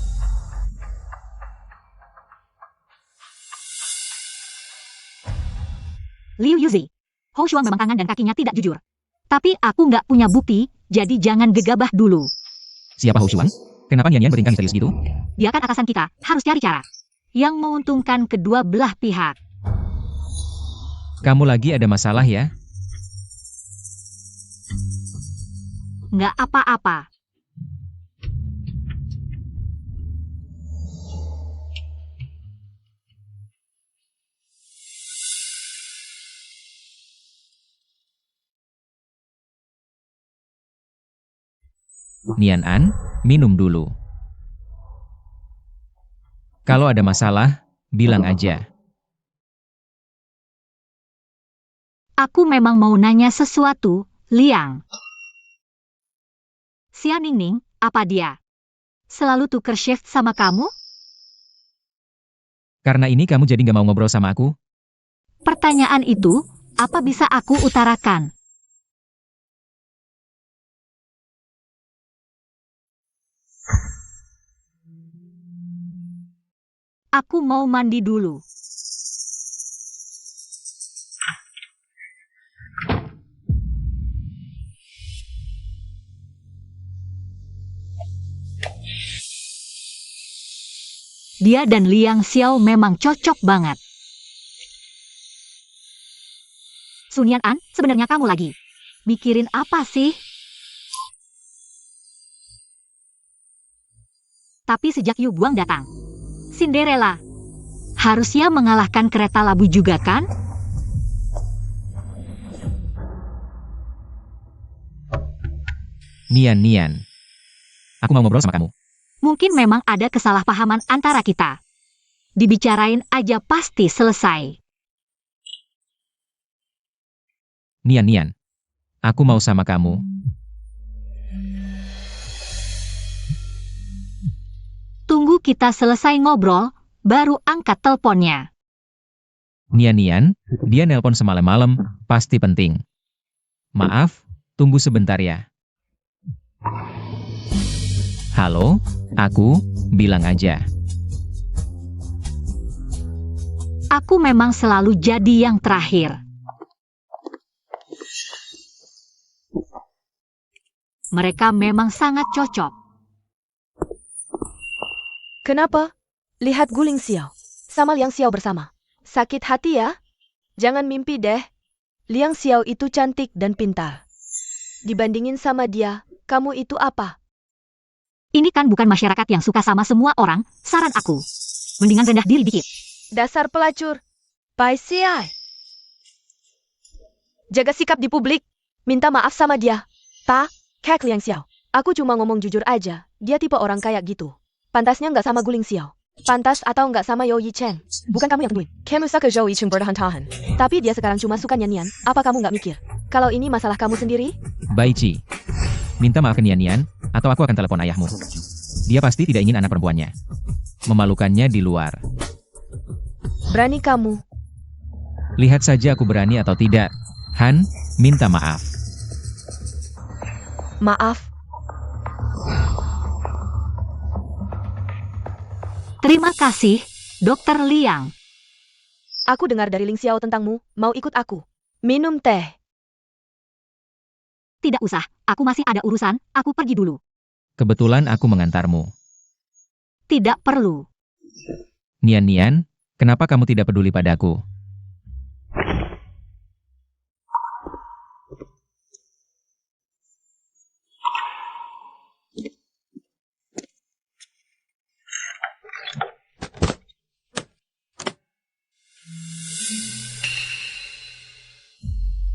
Liu Yuzi. Hou Shuang memang tangan dan kakinya tidak jujur. Tapi aku nggak punya bukti, jadi jangan gegabah dulu. Siapa Hou Shuang? Kenapa Nian Nian beringkang misterius gitu? Dia kan atasan kita, harus cari cara yang menguntungkan kedua belah pihak. Kamu lagi ada masalah ya? Nggak apa-apa. Nian An, minum dulu. Kalau ada masalah, bilang aja. Aku memang mau nanya sesuatu, Liang. Xia Ningning, apa dia selalu tuker shift sama kamu? Karena ini kamu jadi nggak mau ngobrol sama aku? Pertanyaan itu, apa bisa aku utarakan? Aku mau mandi dulu. Dia dan Liang Xiao memang cocok banget. Sun Yan An, sebenarnya kamu lagi mikirin apa sih? Tapi sejak Yu Buang datang, Cinderella harusnya mengalahkan kereta labu juga kan? Nian Nian. Aku mau ngobrol sama kamu. Mungkin memang ada kesalahpahaman antara kita. Dibicarain aja pasti selesai. Nian Nian. Aku mau sama kamu. Tunggu kita selesai ngobrol, baru angkat teleponnya. Nian Nian, dia nelpon semalam-malam, pasti penting. Maaf, tunggu sebentar ya. Halo, aku, bilang aja. Aku memang selalu jadi yang terakhir. Mereka memang sangat cocok. Kenapa? Lihat Guling Xiao. Sama Liang Xiao bersama. Sakit hati ya? Jangan mimpi deh. Liang Xiao itu cantik dan pintar. Dibandingin sama dia, kamu itu apa? Ini kan bukan masyarakat yang suka sama semua orang, saran aku. Mendingan rendah diri dikit. Dasar pelacur. Pai Siai. Jaga sikap di publik. Minta maaf sama dia. Kek Liang Xiao. Aku cuma ngomong jujur aja. Dia tipe orang kayak gitu. Pantasnya nggak sama Guling Xiao. Pantas atau nggak sama You Yi Chen. Bukan kamu yang tentuin. Kamu suka Zhou Yicheng bertahan-tahan. Tapi dia sekarang cuma suka Nian. Apa kamu nggak mikir? Kalau ini masalah kamu sendiri? Baici. Minta maaf ke Nian Nian, atau aku akan telepon ayahmu. Dia pasti tidak ingin anak perempuannya memalukannya di luar. Berani kamu. Lihat saja aku berani atau tidak. Han, minta maaf. Maaf. Terima kasih, Dokter Liang. Aku dengar dari Ling Xiao tentangmu, mau ikut aku. Minum teh. Tidak usah, aku masih ada urusan, aku pergi dulu. Kebetulan aku mengantarmu. Tidak perlu. Nian, kenapa kamu tidak peduli padaku?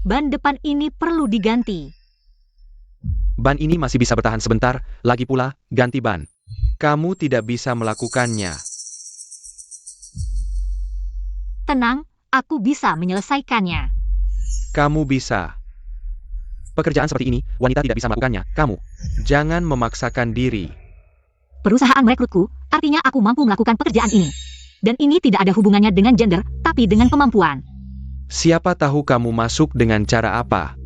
Ban depan ini perlu diganti. Ban ini masih bisa bertahan sebentar, lagi pula, ganti ban. Kamu tidak bisa melakukannya. Tenang, aku bisa menyelesaikannya. Kamu bisa. Pekerjaan seperti ini, wanita tidak bisa melakukannya. Kamu. Jangan memaksakan diri. Perusahaan merekrutku, artinya aku mampu melakukan pekerjaan ini. Dan ini tidak ada hubungannya dengan gender, tapi dengan kemampuan. Siapa tahu kamu masuk dengan cara apa?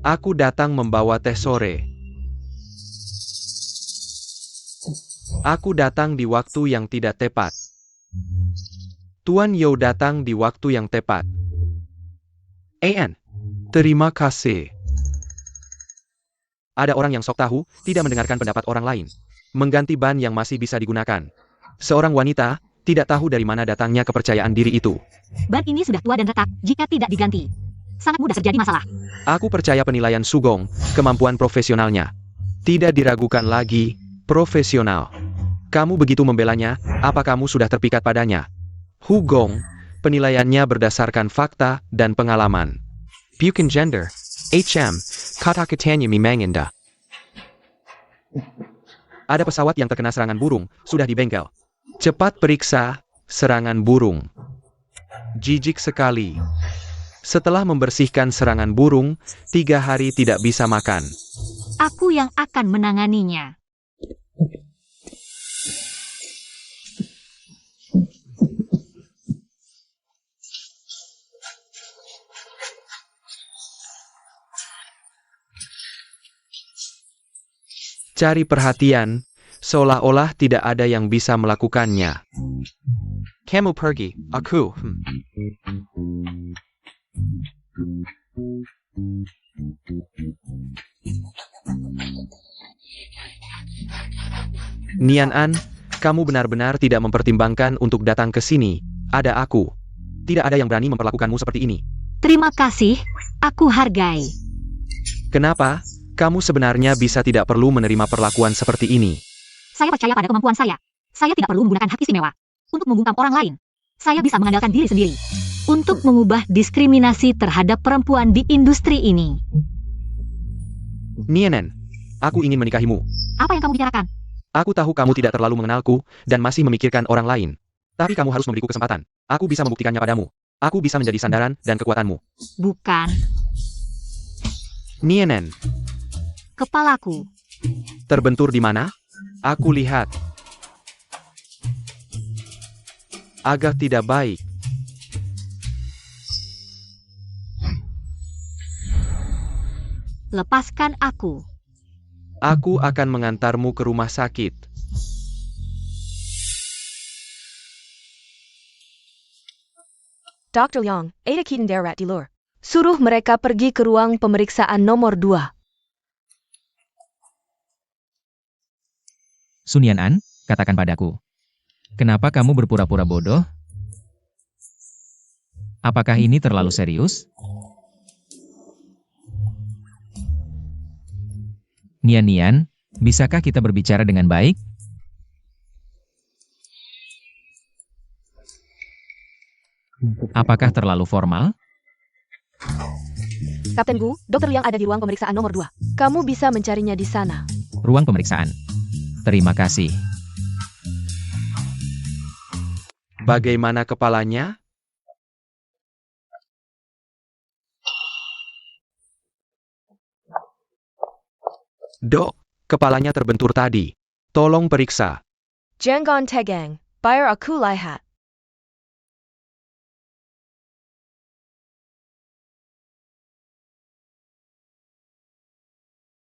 Aku datang membawa teh sore. Aku datang di waktu yang tidak tepat. Tuan Yo datang di waktu yang tepat. An, terima kasih. Ada orang yang sok tahu, tidak mendengarkan pendapat orang lain. Mengganti ban yang masih bisa digunakan. Seorang wanita, tidak tahu dari mana datangnya kepercayaan diri itu. Ban ini sudah tua dan retak jika tidak diganti. Sangat mudah terjadi masalah. Aku percaya penilaian Sugong, kemampuan profesionalnya. Tidak diragukan lagi, profesional. Kamu begitu membelanya, apa kamu sudah terpikat padanya? Hugong, penilaiannya berdasarkan fakta dan pengalaman. Bukan gender. HM, kata katanya memanganda. Ada pesawat yang terkena serangan burung, sudah di bengkel. Cepat periksa, serangan burung. Jijik sekali. Setelah membersihkan serangan burung, 3 hari tidak bisa makan. Aku yang akan menanganinya. Cari perhatian, seolah-olah tidak ada yang bisa melakukannya. Kamu pergi, aku. Nian An, kamu benar-benar tidak mempertimbangkan untuk datang ke sini. Ada aku. Tidak ada yang berani memperlakukanmu seperti ini. Terima kasih, aku hargai. Kenapa? Kamu sebenarnya bisa tidak perlu menerima perlakuan seperti ini. Saya percaya pada kemampuan saya. Saya tidak perlu menggunakan hak istimewa untuk membungkam orang lain. Saya bisa mengandalkan diri sendiri untuk mengubah diskriminasi terhadap perempuan di industri ini. Nianen, aku ingin menikahimu. Apa yang kamu bicarakan? Aku tahu kamu tidak terlalu mengenalku, dan masih memikirkan orang lain. Tapi kamu harus memberiku kesempatan. Aku bisa membuktikannya padamu. Aku bisa menjadi sandaran dan kekuatanmu. Bukan. Nianen, Kepalaku. terbentur di mana? Aku lihat. Agak tidak baik. Lepaskan aku. Aku akan mengantarmu ke rumah sakit. Dr. Liang, ada Keaton darat di luar. Suruh mereka pergi ke ruang pemeriksaan nomor 2. Sun Yan'an, katakan padaku. Kenapa kamu berpura-pura bodoh? Apakah ini terlalu serius? Nian, bisakah kita berbicara dengan baik? Apakah terlalu formal? Kapten Gu, Dr. Liang ada di ruang pemeriksaan nomor 2. Kamu bisa mencarinya di sana. Ruang pemeriksaan. Terima kasih. Bagaimana kepalanya? Dok, kepalanya terbentur tadi. Tolong periksa. Jangan tegang, biar aku lihat.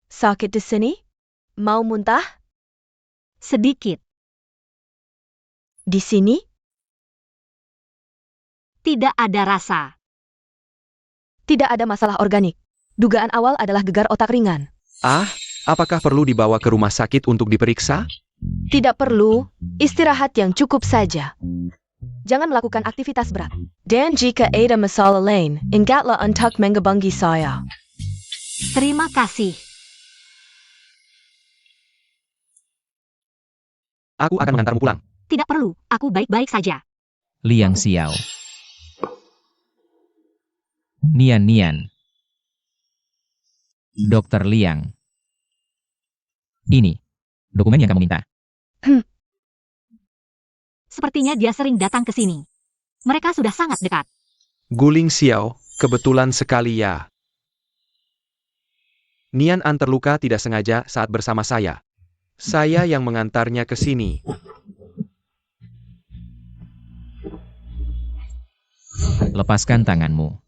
Sakit di sini? Mau muntah? Sedikit. Di sini? Tidak ada rasa. Tidak ada masalah organik. Dugaan awal adalah gegar otak ringan. Ah, apakah perlu dibawa ke rumah sakit untuk diperiksa? Tidak perlu, istirahat yang cukup saja. Jangan melakukan aktivitas berat. Dan jika ada masalah lain, ingatlah untuk menghubungi saya. Terima kasih. Aku akan mengantarmu pulang. Tidak perlu, aku baik-baik saja. Liang Xiao. Nian. Dokter Liang. Ini dokumen yang kamu minta. Sepertinya dia sering datang ke sini. Mereka sudah sangat dekat. Guling Xiao, kebetulan sekali ya. Nian An terluka tidak sengaja saat bersama saya. Saya yang mengantarnya ke sini. Lepaskan tanganmu.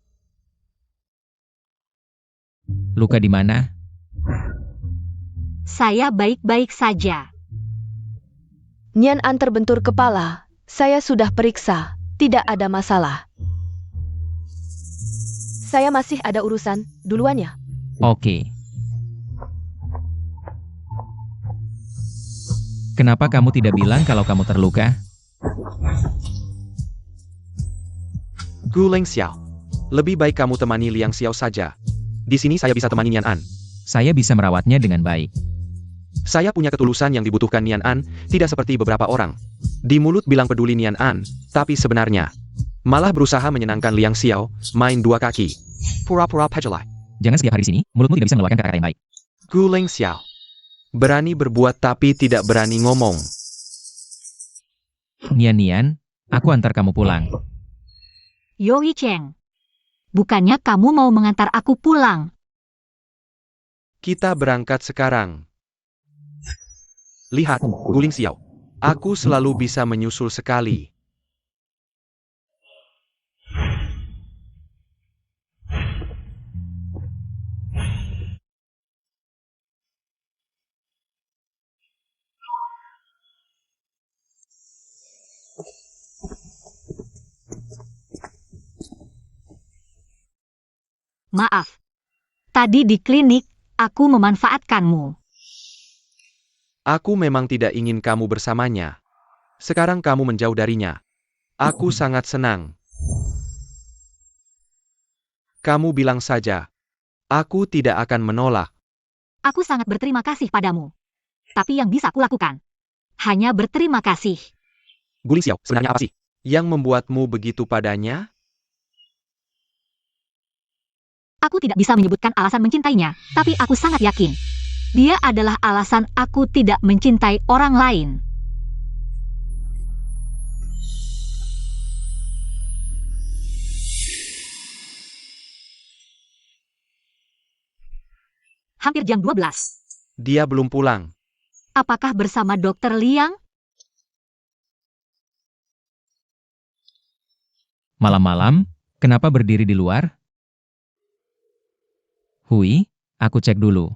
Luka di mana? Saya baik-baik saja. Nian An terbentur kepala. Saya sudah periksa. Tidak ada masalah. Saya masih ada urusan. Duluan ya. Oke. Kenapa kamu tidak bilang kalau kamu terluka? Guling Xiao, lebih baik kamu temani Liang Xiao saja. Di sini saya bisa temani Nian An. Saya bisa merawatnya dengan baik. Saya punya ketulusan yang dibutuhkan Nian An, tidak seperti beberapa orang. Di mulut bilang peduli Nian An, tapi sebenarnya malah berusaha menyenangkan Liang Xiao, main dua kaki. Pura-pura pejelai. Jangan setiap hari di sini, mulutmu tidak bisa mengeluarkan kata-kata yang baik. Guling Xiao, berani berbuat tapi tidak berani ngomong. Nian, aku antar kamu pulang. Yoi Cheng. Bukannya kamu mau mengantar aku pulang? Kita berangkat sekarang. Lihat, Guling Xiao. Aku selalu bisa menyusul sekali. Maaf. Tadi di klinik, aku memanfaatkanmu. Aku memang tidak ingin kamu bersamanya. Sekarang kamu menjauh darinya. Aku sangat senang. Kamu bilang saja. Aku tidak akan menolak. Aku sangat berterima kasih padamu. Tapi yang bisa kulakukan hanya berterima kasih. Guling Xiao, sebenarnya apa sih yang membuatmu begitu padanya? Aku tidak bisa menyebutkan alasan mencintainya, tapi aku sangat yakin. Dia adalah alasan aku tidak mencintai orang lain. Hampir jam 12. Dia belum pulang. Apakah bersama Dokter Liang? Malam-malam, kenapa berdiri di luar? Hui, aku cek dulu.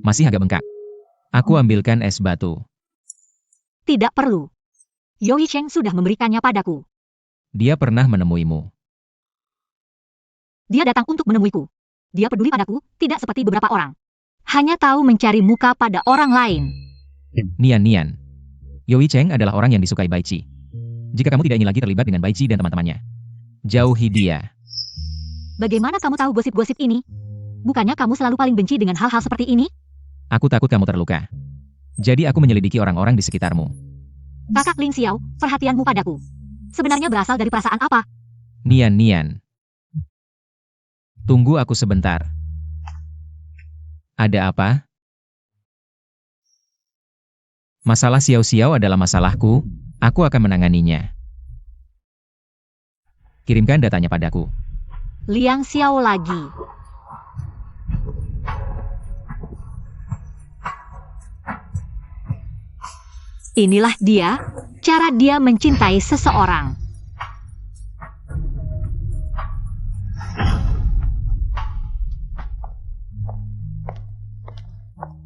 Masih agak bengkak. Aku ambilkan es batu. Tidak perlu. Yoi Cheng sudah memberikannya padaku. Dia pernah menemuimu. Dia datang untuk menemuiku. Dia peduli padaku, tidak seperti beberapa orang. Hanya tahu mencari muka pada orang lain. Nian. Yoi Cheng adalah orang yang disukai Bai Qi. Jika kamu tidak ingin lagi terlibat dengan Bai Qi dan teman-temannya, jauhi dia. Bagaimana kamu tahu gosip-gosip ini? Bukannya kamu selalu paling benci dengan hal-hal seperti ini? Aku takut kamu terluka. Jadi aku menyelidiki orang-orang di sekitarmu. Kakak Ling Xiao, perhatianmu padaku sebenarnya berasal dari perasaan apa? Nian. Tunggu aku sebentar. Ada apa? Masalah Xiao adalah masalahku, aku akan menanganinya. Kirimkan datanya padaku. Liang Xiao lagi. Inilah dia, cara dia mencintai seseorang.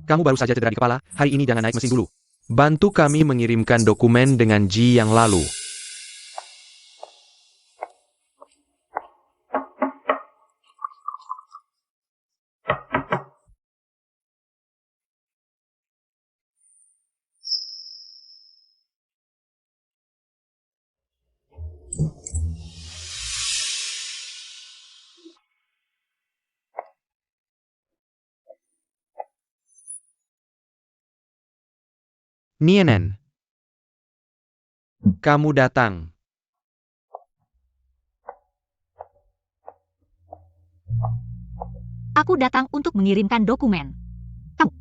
Kamu baru saja cedera di kepala, hari ini jangan naik mesin dulu. Bantu kami mengirimkan dokumen dengan Ji yang lalu. Nienen, kamu datang. Aku datang untuk mengirimkan dokumen.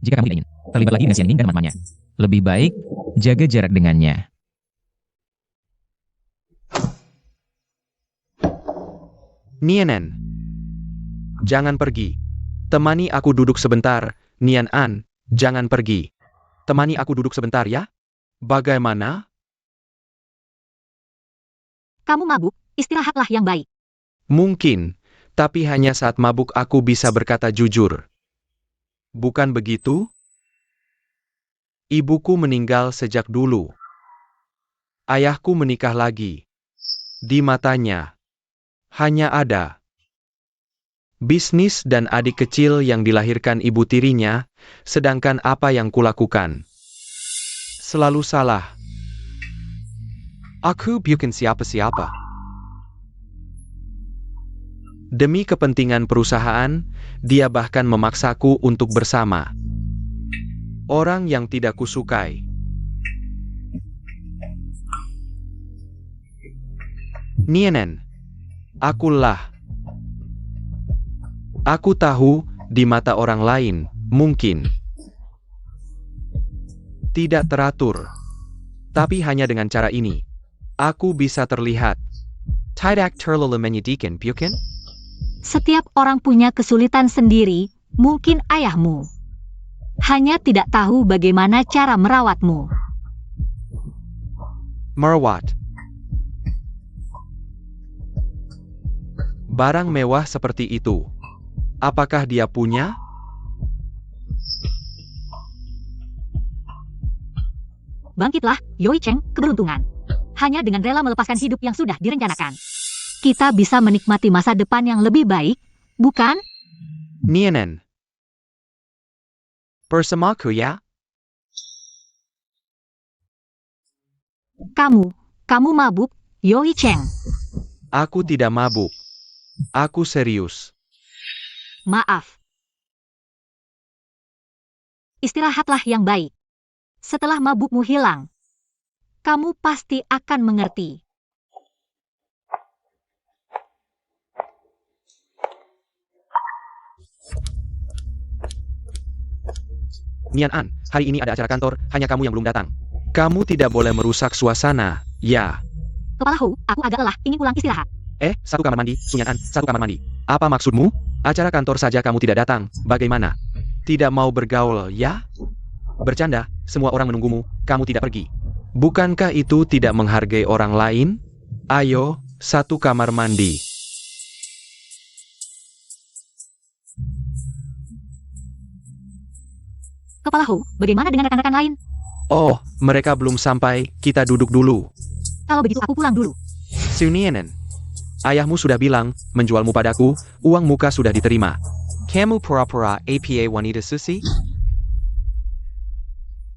Jika kamu tidak ingin terlibat lagi dengan Xianing dan teman-temannya, lebih baik jaga jarak dengannya. Nienen, jangan pergi. Temani aku duduk sebentar. Nian An, jangan pergi. Temani aku duduk sebentar ya. Bagaimana? Kamu mabuk, istirahatlah yang baik. Mungkin, tapi hanya saat mabuk aku bisa berkata jujur. Bukan begitu? Ibuku meninggal sejak dulu. Ayahku menikah lagi. Di matanya, hanya ada bisnis dan adik kecil yang dilahirkan ibu tirinya, sedangkan apa yang kulakukan selalu salah. Aku bukan siapa-siapa. Demi kepentingan perusahaan, dia bahkan memaksaku untuk bersama orang yang tidak kusukai. Nienen, akulah. Aku tahu, di mata orang lain, mungkin tidak teratur. Tapi hanya dengan cara ini, aku bisa terlihat. Tidak terlalu menyedihkan, bukan? Setiap orang punya kesulitan sendiri, mungkin ayahmu hanya tidak tahu bagaimana cara merawatmu. Merawat. Barang mewah seperti itu. Apakah dia punya? Bangkitlah, Yoi Cheng, keberuntungan. Hanya dengan rela melepaskan hidup yang sudah direncanakan, kita bisa menikmati masa depan yang lebih baik, bukan? Nienen. Bersamaku ya? Kamu mabuk, Yoi Cheng. Aku tidak mabuk. Aku serius. Maaf. Istirahatlah yang baik. Setelah mabukmu hilang, kamu pasti akan mengerti. Nian An, hari ini ada acara kantor, hanya kamu yang belum datang. Kamu tidak boleh merusak suasana, ya. Kepala Hu, aku agak lelah, ingin pulang istirahat. Satu kamar mandi, Sunyan An, satu kamar mandi. Apa maksudmu? Acara kantor saja kamu tidak datang, bagaimana? Tidak mau bergaul, ya? Bercanda, semua orang menunggumu, kamu tidak pergi. Bukankah itu tidak menghargai orang lain? Ayo, satu kamar mandi. Kepala Hu, bagaimana dengan rekan-rekan lain? Oh, mereka belum sampai, kita duduk dulu. Kalau begitu aku pulang dulu. Sunienen, ayahmu sudah bilang, menjualmu padaku, uang muka sudah diterima. Kamu pura-pura APA wanita susi?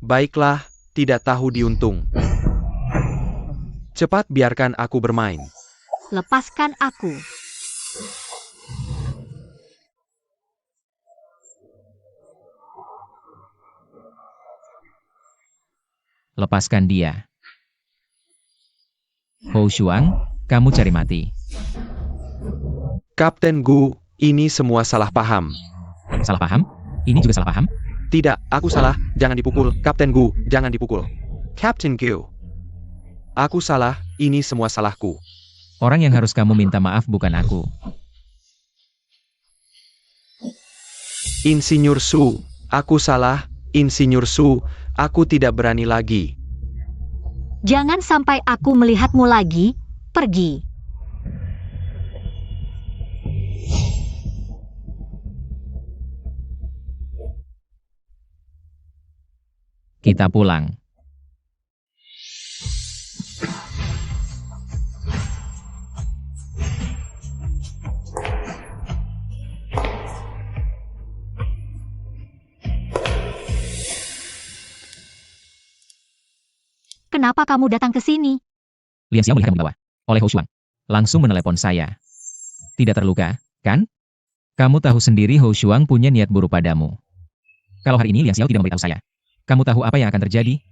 Baiklah, tidak tahu diuntung. Cepat biarkan aku bermain. Lepaskan aku. Lepaskan dia. Hou Shuang, kamu cari mati. Kapten Gu, ini semua salah paham. Salah paham? Ini juga salah paham? Tidak, aku salah, jangan dipukul, Kapten Gu, jangan dipukul. Kapten Gu. Aku salah, ini semua salahku. Orang yang harus kamu minta maaf bukan aku. Insinyur Su, aku salah, Insinyur Su, aku tidak berani lagi. Jangan sampai aku melihatmu lagi, pergi. Kita pulang. Kenapa kamu datang ke sini? Liang Xiao melihat kamu dibawa oleh Hou Shuang. Langsung menelepon saya. Tidak terluka, kan? Kamu tahu sendiri Hou Shuang punya niat buruk padamu. Kalau hari ini Liang Xiao tidak memberitahu saya, kamu tahu apa yang akan terjadi?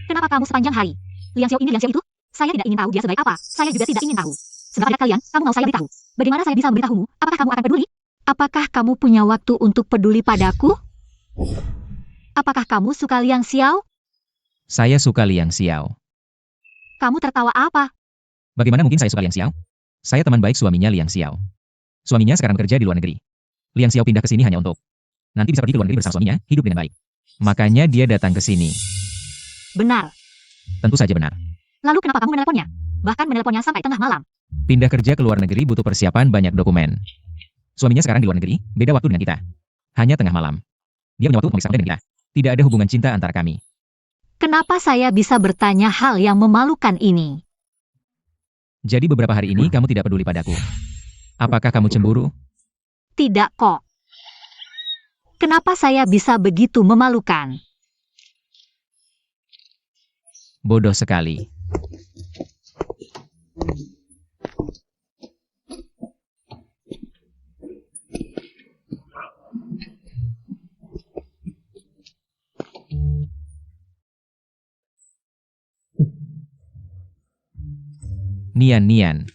Kenapa kamu sepanjang hari? Liang Xiao ini, Liang Xiao itu? Saya tidak ingin tahu dia sebaik apa. Saya juga tidak ingin tahu. Sebagai kalian, kamu mau saya beritahu. Bagaimana saya bisa memberitahumu? Apakah kamu akan peduli? Apakah kamu punya waktu untuk peduli padaku? Apakah kamu suka Liang Xiao? Saya suka Liang Xiao. Kamu tertawa apa? Bagaimana mungkin saya suka Liang Xiao? Saya teman baik suaminya Liang Xiao. Suaminya sekarang bekerja di luar negeri. Liang Xiao pindah ke sini hanya untuk nanti bisa pergi ke luar negeri bersama suaminya, hidup dengan baik. Makanya dia datang ke sini. Benar. Tentu saja benar. Lalu kenapa kamu menelponnya? Bahkan menelponnya sampai tengah malam. Pindah kerja ke luar negeri butuh persiapan banyak dokumen. Suaminya sekarang di luar negeri, beda waktu dengan kita. Hanya tengah malam. Dia punya waktu untuk memeriksa dengan kita. Tidak ada hubungan cinta antara kami. Kenapa saya bisa bertanya hal yang memalukan ini? Jadi beberapa hari ini kamu tidak peduli padaku. Apakah kamu cemburu? Tidak kok. Kenapa saya bisa begitu memalukan? Bodoh sekali. Nian.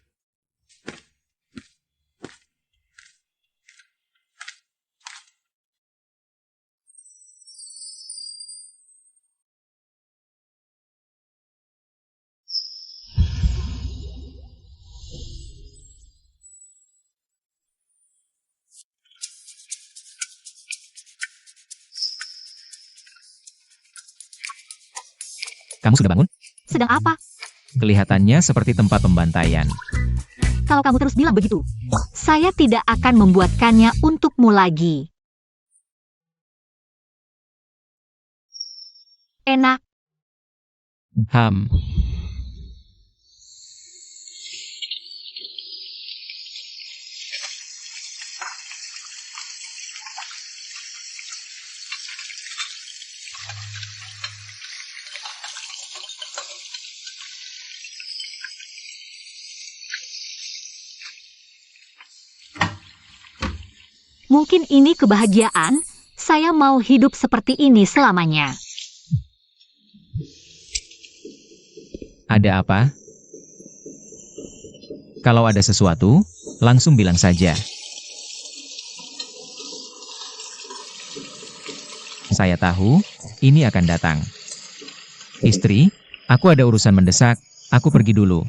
Kamu sudah bangun? Sedang apa? Kelihatannya seperti tempat pembantaian. Kalau kamu terus bilang begitu, saya tidak akan membuatkannya untukmu lagi. Enak. Ham. Mungkin ini kebahagiaan. Saya mau hidup seperti ini selamanya. Ada apa? Kalau ada sesuatu, langsung bilang saja. Saya tahu, ini akan datang. Istri, aku ada urusan mendesak, aku pergi dulu.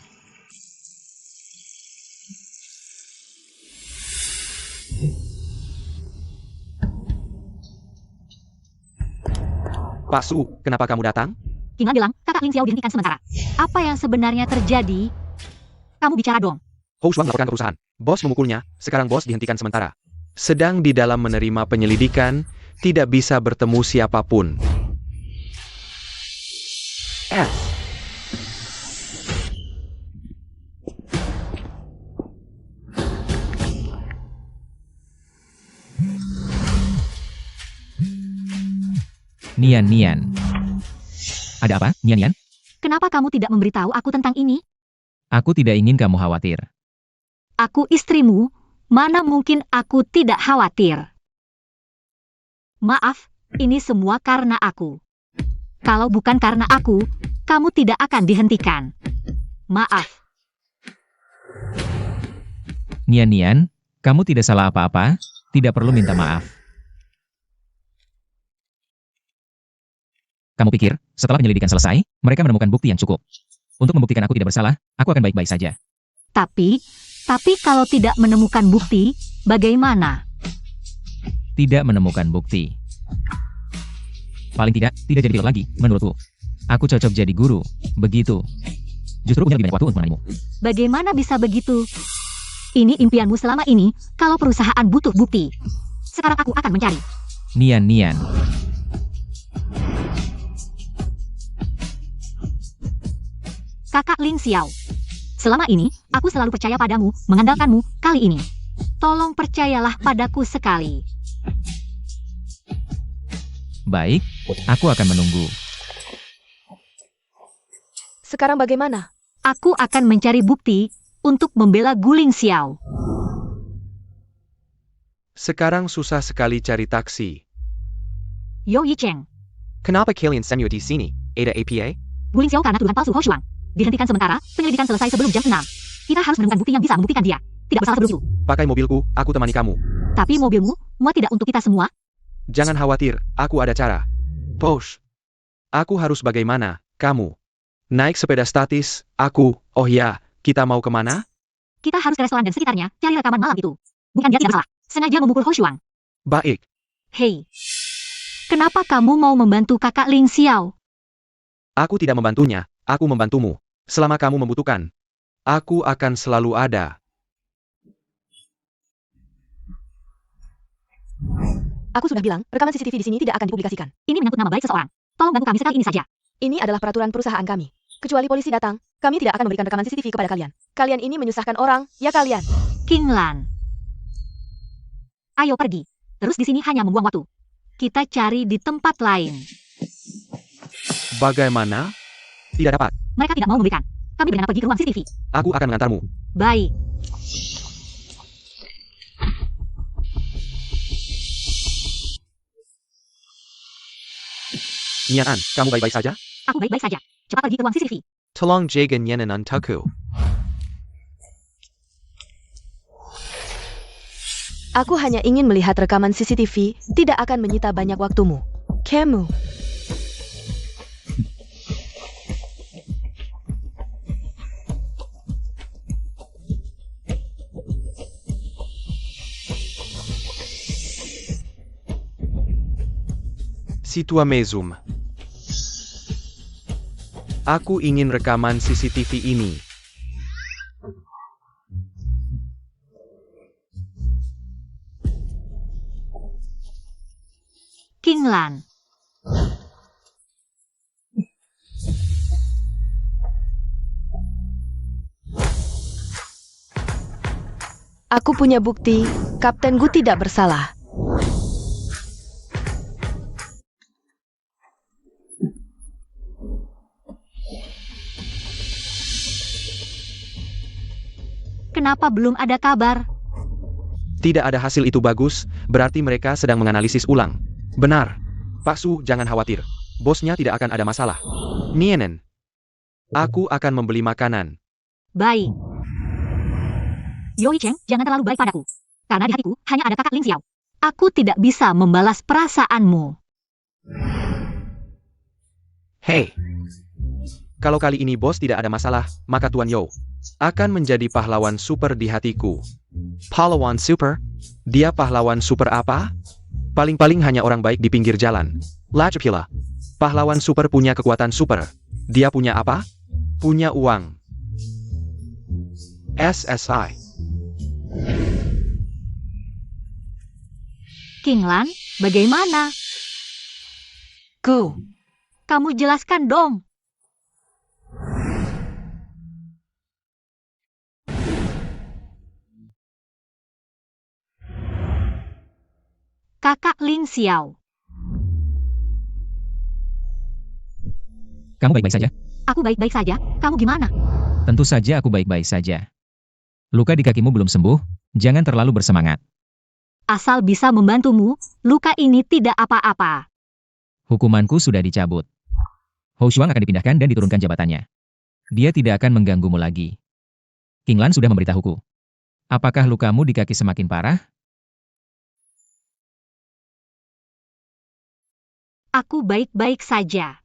Pak Su, kenapa kamu datang? King Lan bilang, kakak Ling Xiao dihentikan sementara. Apa yang sebenarnya terjadi? Kamu bicara dong. Hou Shuang melaporkan ke perusahaan. Bos memukulnya, sekarang bos dihentikan sementara. Sedang di dalam menerima penyelidikan, tidak bisa bertemu siapapun. Nian. Ada apa, Nian? Kenapa kamu tidak memberitahu aku tentang ini? Aku tidak ingin kamu khawatir. Aku istrimu, mana mungkin aku tidak khawatir. Maaf, ini semua karena aku. Kalau bukan karena aku, kamu tidak akan dihentikan. Maaf. Nian, kamu tidak salah apa-apa, tidak perlu minta maaf. Kamu pikir, setelah penyelidikan selesai, mereka menemukan bukti yang cukup. Untuk membuktikan aku tidak bersalah, aku akan baik-baik saja. Tapi kalau tidak menemukan bukti, bagaimana? Tidak menemukan bukti. Paling tidak jadi pilot lagi, menurutku. Aku cocok jadi guru, begitu. Justru punya lebih banyak waktu untuk mengenalimu. Bagaimana bisa begitu? Ini impianmu selama ini, kalau perusahaan butuh bukti. Sekarang aku akan mencari. Nian. Kakak Ling Xiao. Selama ini, aku selalu percaya padamu, mengandalkanmu, kali ini. Tolong percayalah padaku sekali. Baik, aku akan menunggu. Sekarang bagaimana? Aku akan mencari bukti untuk membela Guling Xiao. Sekarang susah sekali cari taksi. Yo Yicheng, Kenapa kalian semua di sini? Ada APA? Guling Xiao karena tuduhan palsu Ho Shuang. Dihentikan sementara, penyelidikan selesai sebelum jam 6. Kita harus menemukan bukti yang bisa membuktikan dia tidak bersalah sebelum itu. Pakai mobilku, aku temani kamu. Tapi mobilmu, muat tidak untuk kita semua? Jangan khawatir, aku ada cara. Posh. Aku harus bagaimana, kamu? Naik sepeda statis, aku, oh ya, kita mau kemana? Kita harus ke restoran dan sekitarnya, cari rekaman malam itu. Bukan dia tidak bersalah, sengaja memukul Ho Shuang. Baik, Hei, kenapa kamu mau membantu kakak Ling Xiao? aku tidak membantunya, aku membantumu. Selama kamu membutuhkan, aku akan selalu ada. Aku sudah bilang, rekaman CCTV di sini tidak akan dipublikasikan. Ini menyangkut nama baik seseorang. Tolong bantu kami sekali ini saja. Ini adalah peraturan perusahaan kami. Kecuali polisi datang, kami tidak akan memberikan rekaman CCTV kepada kalian. Kalian ini menyusahkan orang, ya kalian. King Lan. Ayo pergi. Terus di sini hanya membuang waktu. Kita cari di tempat lain. Bagaimana? Tidak dapat, Mereka tidak mau memberikan. Kami berencana pergi ke ruang CCTV. aku akan mengantarmu. Baik. Nian, kamu baik-baik saja? Aku baik-baik saja. Cepat pergi ke ruang CCTV. Tolong jaga nyanan untukku. Aku hanya ingin melihat rekaman CCTV, tidak akan menyita banyak waktumu. Kamu. Situa mesum. Aku ingin rekaman CCTV ini. King Lan. Aku punya bukti, Kapten Gu tidak bersalah. Kenapa belum ada kabar? Tidak ada hasil itu bagus, berarti mereka sedang menganalisis ulang. Benar. Pak Su, jangan khawatir. Bosnya tidak akan ada masalah. Nienen. Aku akan membeli makanan. Baik. Yoi Cheng, jangan terlalu baik padaku. Karena di hatiku, hanya ada kakak Ling Xiao. Aku tidak bisa membalas perasaanmu. Hei. Kalau kali ini bos tidak ada masalah, maka Tuan Yo akan menjadi pahlawan super di hatiku. Pahlawan Super? Dia pahlawan super apa? Paling-paling hanya orang baik di pinggir jalan. Lachapila. Pahlawan super punya kekuatan super. Dia punya apa? Punya uang. SSI. King Lan, bagaimana? Gu. Kamu jelaskan dong. Kakak Ling Xiao. Kamu baik-baik saja? Aku baik-baik saja. Kamu gimana? Tentu saja aku baik-baik saja. Luka di kakimu belum sembuh, jangan terlalu bersemangat. Asal bisa membantumu, luka ini tidak apa-apa. Hukumanku sudah dicabut. Ho Shuang akan dipindahkan dan diturunkan jabatannya. Dia tidak akan mengganggumu lagi. King Lan sudah memberitahuku. Apakah lukamu di kaki semakin parah? Aku baik-baik saja.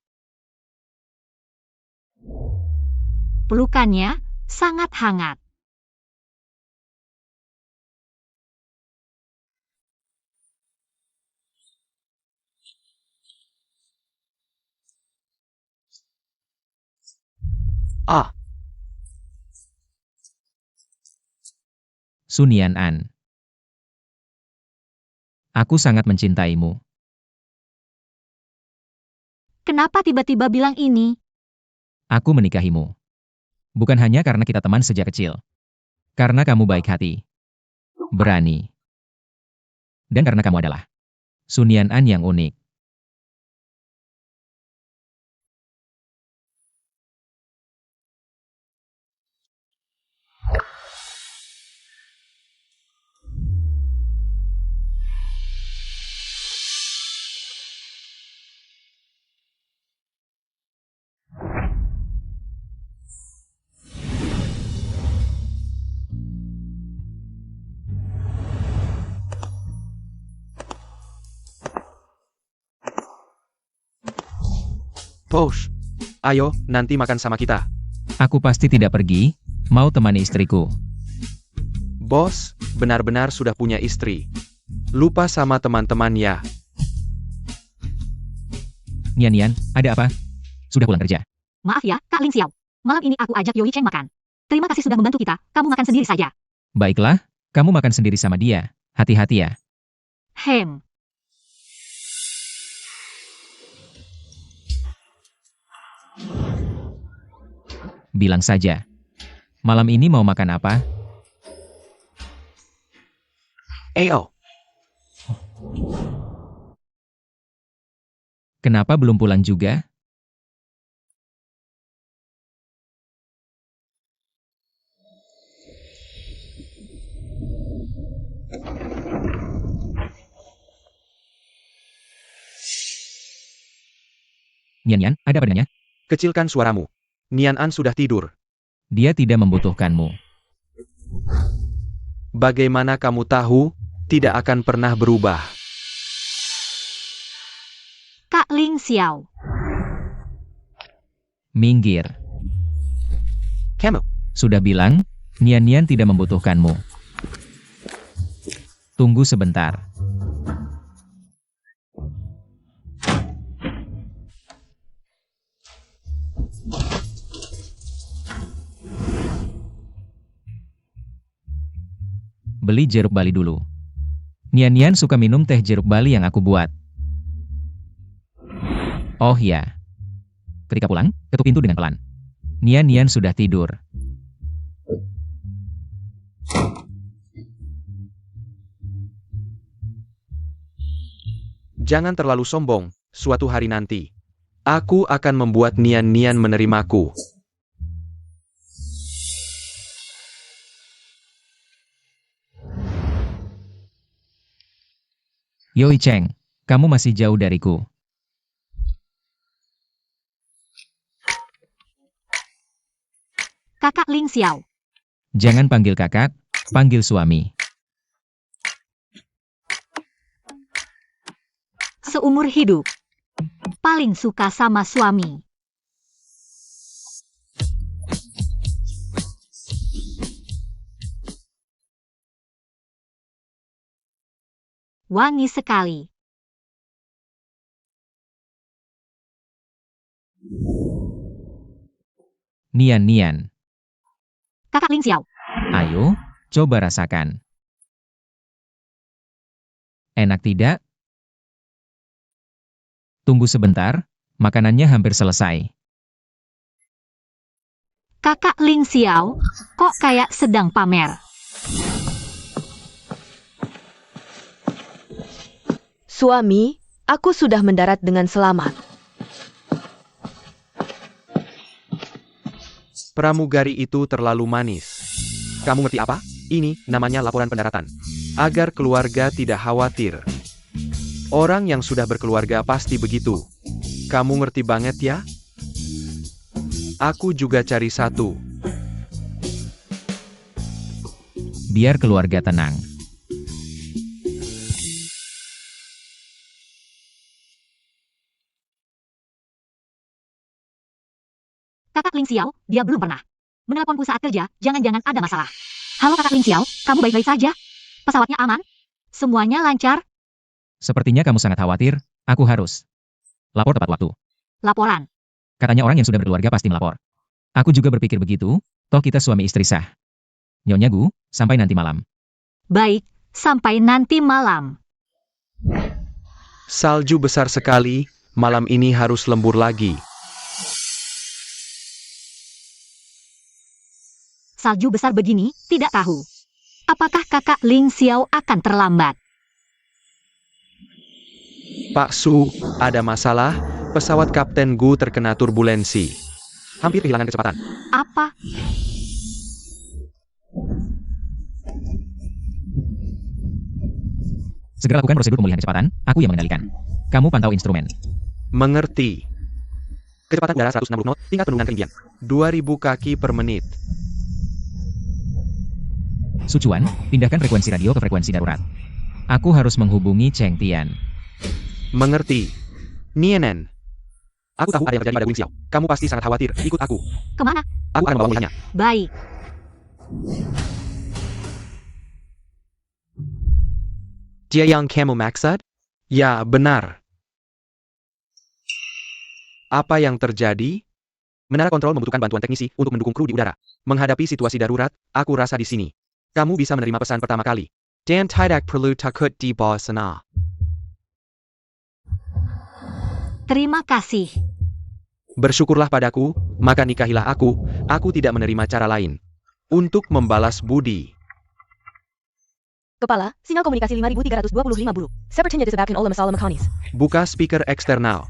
Pelukannya sangat hangat. Ah, Sun Yan An. Aku sangat mencintaimu. Kenapa tiba-tiba bilang ini? Aku menikahimu. Bukan hanya karena kita teman sejak kecil. Karena kamu baik hati, berani, dan karena kamu adalah Sun Yan'an yang unik. Bos, ayo, nanti makan sama kita. Aku pasti tidak pergi, mau temani istriku. Bos, benar-benar sudah punya istri. Lupa sama teman-teman ya. Nian, ada apa? Sudah pulang kerja? Maaf ya, Kak Ling Xiao. Malam ini aku ajak Yoi Cheng makan. Terima kasih sudah membantu kita, kamu makan sendiri saja. Baiklah, kamu makan sendiri sama dia. Hati-hati ya. Hem. Bilang saja. Malam ini mau makan apa? Ayo, Kenapa belum pulang juga? Nian, ada apa dengannya? kecilkan suaramu. Nian An sudah tidur. Dia tidak membutuhkanmu. Bagaimana kamu tahu? Tidak akan pernah berubah. Kak Ling Xiao. Minggir. Kamu, Sudah bilang, Nian tidak membutuhkanmu. Tunggu sebentar. Beli jeruk bali dulu. Nian suka minum teh jeruk bali yang aku buat. Oh ya. Ketika pulang, ketuk pintu dengan pelan. Nian sudah tidur. jangan terlalu sombong. Suatu hari nanti, aku akan membuat Nian menerimaku. Yoi Cheng, kamu masih jauh dariku. Kakak Ling Xiao. Jangan panggil kakak, panggil suami. Seumur hidup. Paling suka sama suami. Wangi sekali. Nian, Kakak Ling Xiao. ayo, coba rasakan. Enak tidak? Tunggu sebentar, makanannya hampir selesai. Kakak Ling Xiao, kok kayak sedang pamer? Suami, aku sudah mendarat dengan selamat. Pramugari itu terlalu manis. Kamu ngerti apa? Ini namanya laporan pendaratan. Agar keluarga tidak khawatir. Orang yang sudah berkeluarga pasti begitu. Kamu ngerti banget ya? Aku juga cari satu. Biar keluarga tenang. Kakak Ling Xiao, dia belum pernah meneleponku saat kerja, jangan-jangan ada masalah. Halo Kakak Ling Xiao, kamu baik-baik saja? Pesawatnya aman? Semuanya lancar? Sepertinya kamu sangat khawatir, aku harus lapor tepat waktu. Laporan. Katanya orang yang sudah berkeluarga pasti melapor. Aku juga berpikir begitu, toh kita suami istri sah. Nyonya Gu, sampai nanti malam. Baik, sampai nanti malam. Salju besar sekali, malam ini harus lembur lagi. salju besar begini, tidak tahu. Apakah kakak Ling Xiao akan terlambat? Pak Su, ada masalah? Pesawat Kapten Gu terkena turbulensi. Hampir kehilangan kecepatan. Apa? Segera lakukan prosedur pemulihan kecepatan, aku yang mengendalikan. Kamu pantau instrumen. Mengerti. Kecepatan udara 160 knot, tingkat penurunan ketinggian 2000 kaki per menit. Sucuan, pindahkan frekuensi radio ke frekuensi darurat. Aku harus menghubungi Cheng Tian. Mengerti. Nienen. Aku tahu ada yang terjadi pada Wing Xiao. Kamu pasti sangat khawatir. Ikut aku. Kemana? Aku akan membawa melihatnya. Baik. Dia yang kamu maksud? Ya, benar. Apa yang terjadi? Menara kontrol membutuhkan bantuan teknisi untuk mendukung kru di udara. Menghadapi situasi darurat, aku rasa di sini. Kamu bisa menerima pesan pertama kali. Dan tidak perlu takut di bawah sana. Terima kasih. Bersyukurlah padaku, maka nikahilah aku. Aku tidak menerima cara lain. Untuk membalas budi. Kepala, sinyal komunikasi 5325 buruk. Sepertinya disebabkan oleh masalah mekanis. Buka speaker eksternal.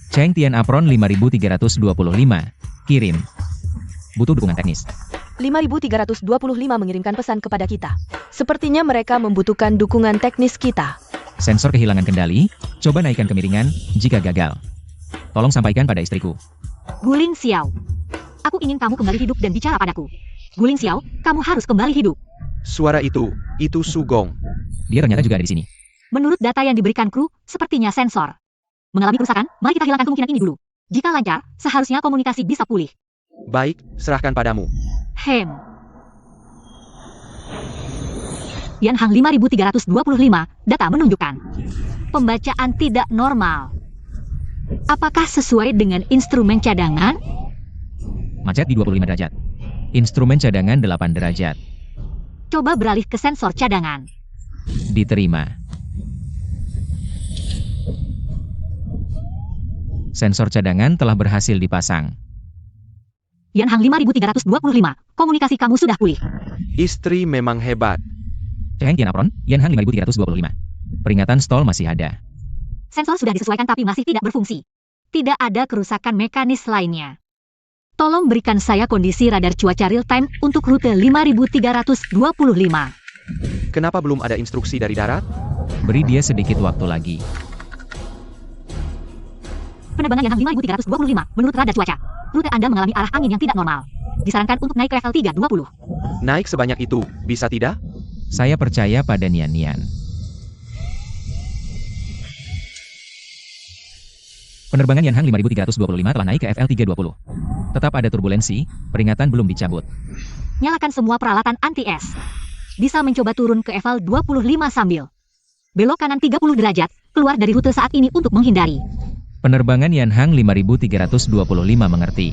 Cheng Tian Apron 5325. Kirim. Butuh dukungan teknis. 5325 mengirimkan pesan kepada kita. Sepertinya mereka membutuhkan dukungan teknis kita. Sensor kehilangan kendali, coba naikkan kemiringan, jika gagal. Tolong sampaikan pada istriku. Guling Xiao. Aku ingin kamu kembali hidup dan bicara padaku. Guling Xiao, kamu harus kembali hidup. Suara itu Sugong. Dia ternyata juga ada di sini. Menurut data yang diberikan kru, sepertinya sensor mengalami kerusakan. Mari kita hilangkan kemungkinan ini dulu. Jika lancar, seharusnya komunikasi bisa pulih. Baik, serahkan padamu. Yanhang 5325, data menunjukkan pembacaan tidak normal. Apakah sesuai dengan instrumen cadangan? Macet di 25 derajat. Instrumen cadangan 8 derajat. Coba beralih ke sensor cadangan. Diterima. Sensor cadangan telah berhasil dipasang. Yanhang 5325, komunikasi kamu sudah pulih. Istri memang hebat. Cheng Tian Apron, Yanhang 5325. Peringatan stall masih ada. Sensor sudah disesuaikan tapi masih tidak berfungsi. Tidak ada kerusakan mekanis lainnya. Tolong berikan saya kondisi radar cuaca real time untuk rute 5325. Kenapa belum ada instruksi dari darat? Beri dia sedikit waktu lagi. Penerbangan Yanhang 5325, menurut radar cuaca, rute Anda mengalami arah angin yang tidak normal. Disarankan untuk naik ke level 320. Naik sebanyak itu, bisa tidak? Saya percaya pada Nian Nian. Penerbangan Yanhang 5325 telah naik ke FL 320. Tetap ada turbulensi, peringatan belum dicabut. Nyalakan semua peralatan anti-es. Bisa mencoba turun ke level 25 sambil belok kanan 30 derajat, keluar dari rute saat ini untuk menghindari. Penerbangan Yanhang 5325 mengerti.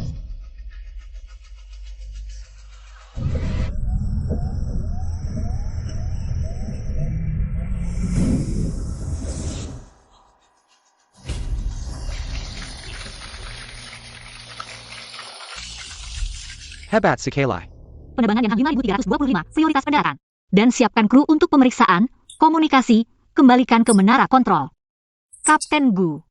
Hebat sekali. Penerbangan Yanhang 5325, prioritas pendaratan. Dan siapkan kru untuk pemeriksaan, komunikasi, kembalikan ke menara kontrol. Kapten Gu.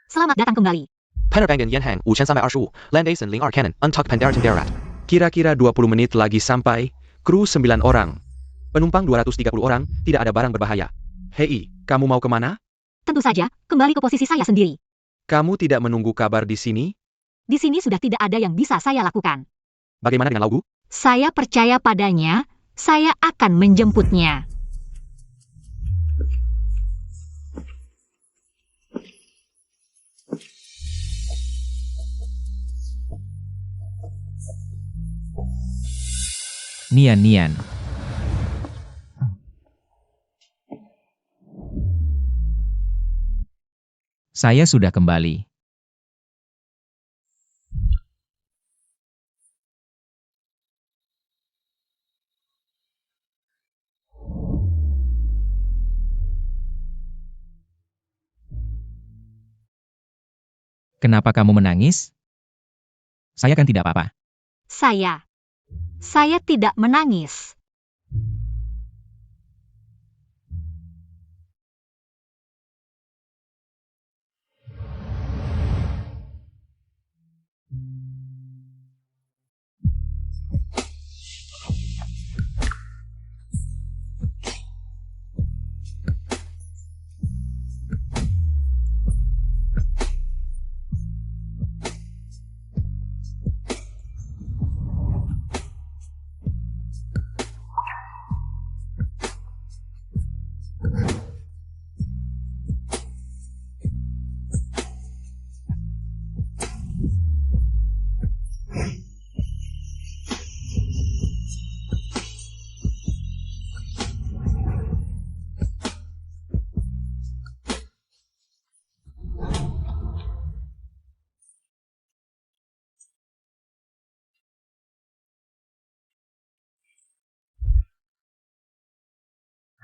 Selamat datang kembali. Penerbangan Yanhang 5325, landasan 02 kanan, untuk pendaratan darat. Kira-kira 20 menit lagi sampai, kru 9 orang. Penumpang 230 orang, tidak ada barang berbahaya. Hei, kamu mau kemana? Tentu saja, kembali ke posisi saya sendiri. Kamu tidak menunggu kabar di sini? Di sini sudah tidak ada yang bisa saya lakukan. Bagaimana dengan Laugu? Saya percaya padanya, saya akan menjemputnya. Nian Nian. Saya sudah kembali. Kenapa kamu menangis? Saya kan tidak apa-apa. Saya Saya tidak menangis.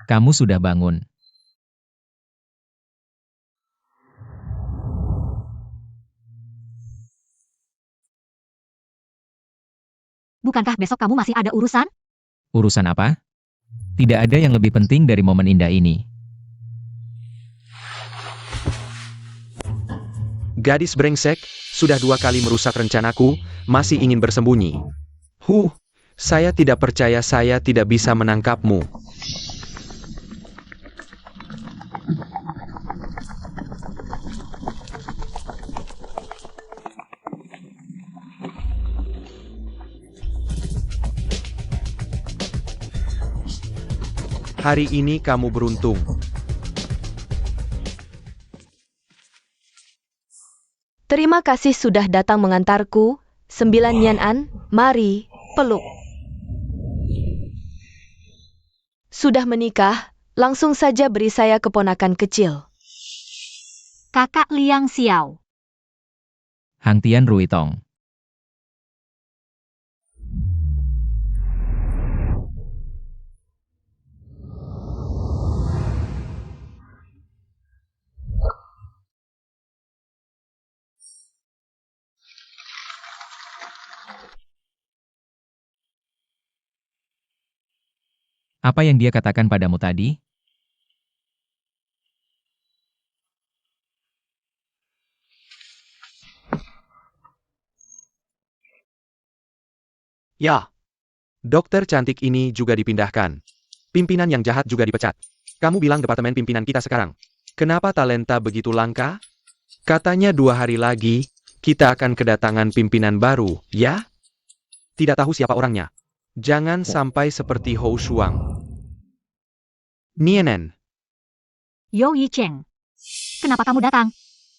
Kamu sudah bangun. Bukankah besok kamu masih ada urusan? Urusan apa? Tidak ada yang lebih penting dari momen indah ini. Gadis brengsek, sudah 2 kali merusak rencanaku, masih ingin bersembunyi. Saya tidak percaya saya tidak bisa menangkapmu. Hari ini kamu beruntung. Terima kasih sudah datang mengantarku. 9 Yan-an, mari, peluk. Sudah menikah, langsung saja beri saya keponakan kecil. Kakak Liang Xiao. Hang Tian Ruitong. Apa yang dia katakan padamu tadi? Ya. Dokter cantik ini juga dipindahkan. Pimpinan yang jahat juga dipecat. Kamu bilang departemen pimpinan kita sekarang. Kenapa talenta begitu langka? Katanya 2 hari lagi, kita akan kedatangan pimpinan baru, ya? Tidak tahu siapa orangnya. Jangan sampai seperti Hou Shuang. Nienen, Yo Yicheng. Kenapa kamu datang?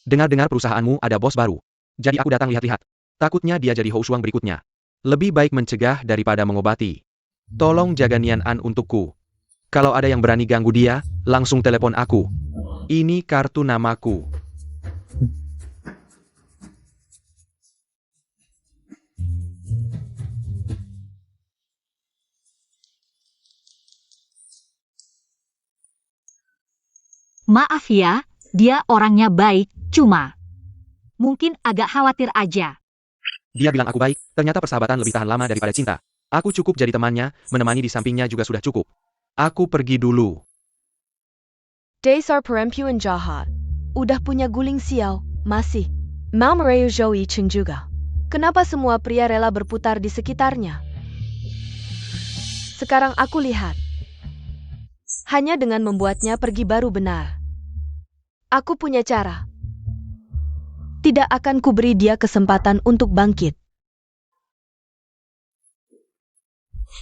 dengar-dengar perusahaanmu ada bos baru. Jadi aku datang lihat-lihat. Takutnya dia jadi Hou Shuang berikutnya. Lebih baik mencegah daripada mengobati. Tolong jaga Nian An untukku. Kalau ada yang berani ganggu dia, langsung telepon aku. Ini kartu namaku. Maaf ya, dia orangnya baik, cuma mungkin agak khawatir aja. Dia bilang aku baik, ternyata persahabatan lebih tahan lama daripada cinta. Aku cukup jadi temannya, menemani di sampingnya juga sudah cukup. Aku pergi dulu. Dasar perempuan jahat. Udah punya guling sial, masih. Mau merayu Zhou Yicheng juga. Kenapa semua pria rela berputar di sekitarnya? Sekarang aku lihat. Hanya dengan membuatnya pergi baru benar. Aku punya cara. Tidak akan kuberi dia kesempatan untuk bangkit.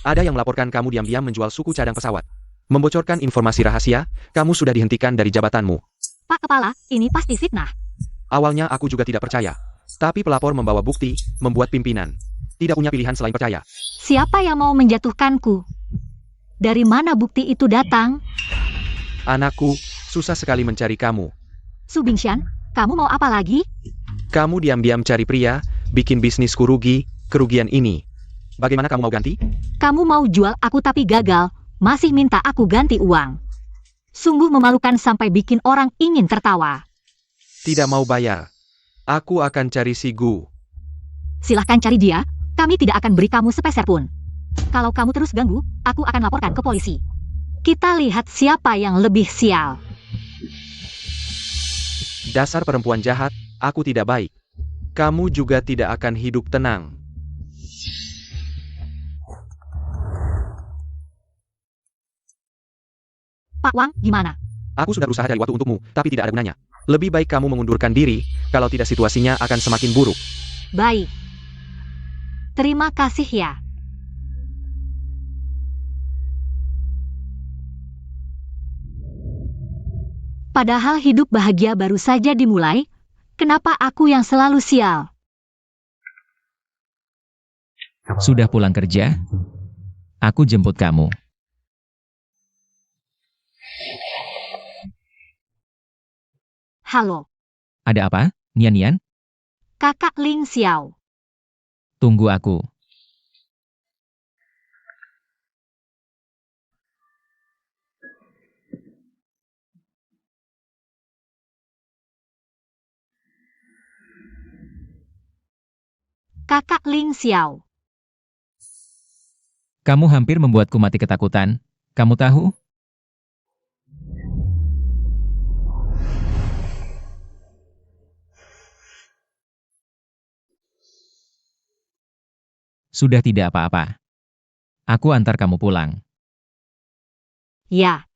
Ada yang melaporkan kamu diam-diam menjual suku cadang pesawat. Membocorkan informasi rahasia, kamu sudah dihentikan dari jabatanmu. Pak Kepala, ini pasti fitnah. Awalnya aku juga tidak percaya. Tapi pelapor membawa bukti, membuat pimpinan. Tidak punya pilihan selain percaya. Siapa yang mau menjatuhkanku? Dari mana bukti itu datang? Anakku, susah sekali mencari kamu. Su Bingxian, kamu mau apa lagi? Kamu diam-diam cari pria, bikin bisnisku rugi, kerugian ini. Bagaimana kamu mau ganti? Kamu mau jual aku tapi gagal, masih minta aku ganti uang. Sungguh memalukan sampai bikin orang ingin tertawa. Tidak mau bayar. Aku akan cari si Gu. Silahkan cari dia, kami tidak akan beri kamu sepeser pun. Kalau kamu terus ganggu, aku akan laporkan ke polisi. Kita lihat siapa yang lebih sial. Dasar perempuan jahat, aku tidak baik. Kamu juga tidak akan hidup tenang. Pak Wang, gimana? Aku sudah berusaha cari waktu untukmu, tapi tidak ada gunanya. Lebih baik kamu mengundurkan diri, kalau tidak situasinya akan semakin buruk. Baik. Terima kasih ya. Padahal hidup bahagia baru saja dimulai, kenapa aku yang selalu sial? Sudah pulang kerja? Aku jemput kamu. Halo, Ada apa, Nian? Kakak Ling Xiao. Tunggu aku. Kakak Ling Xiao. Kamu hampir membuatku mati ketakutan. Kamu tahu? Sudah tidak apa-apa. Aku antar kamu pulang. Ya,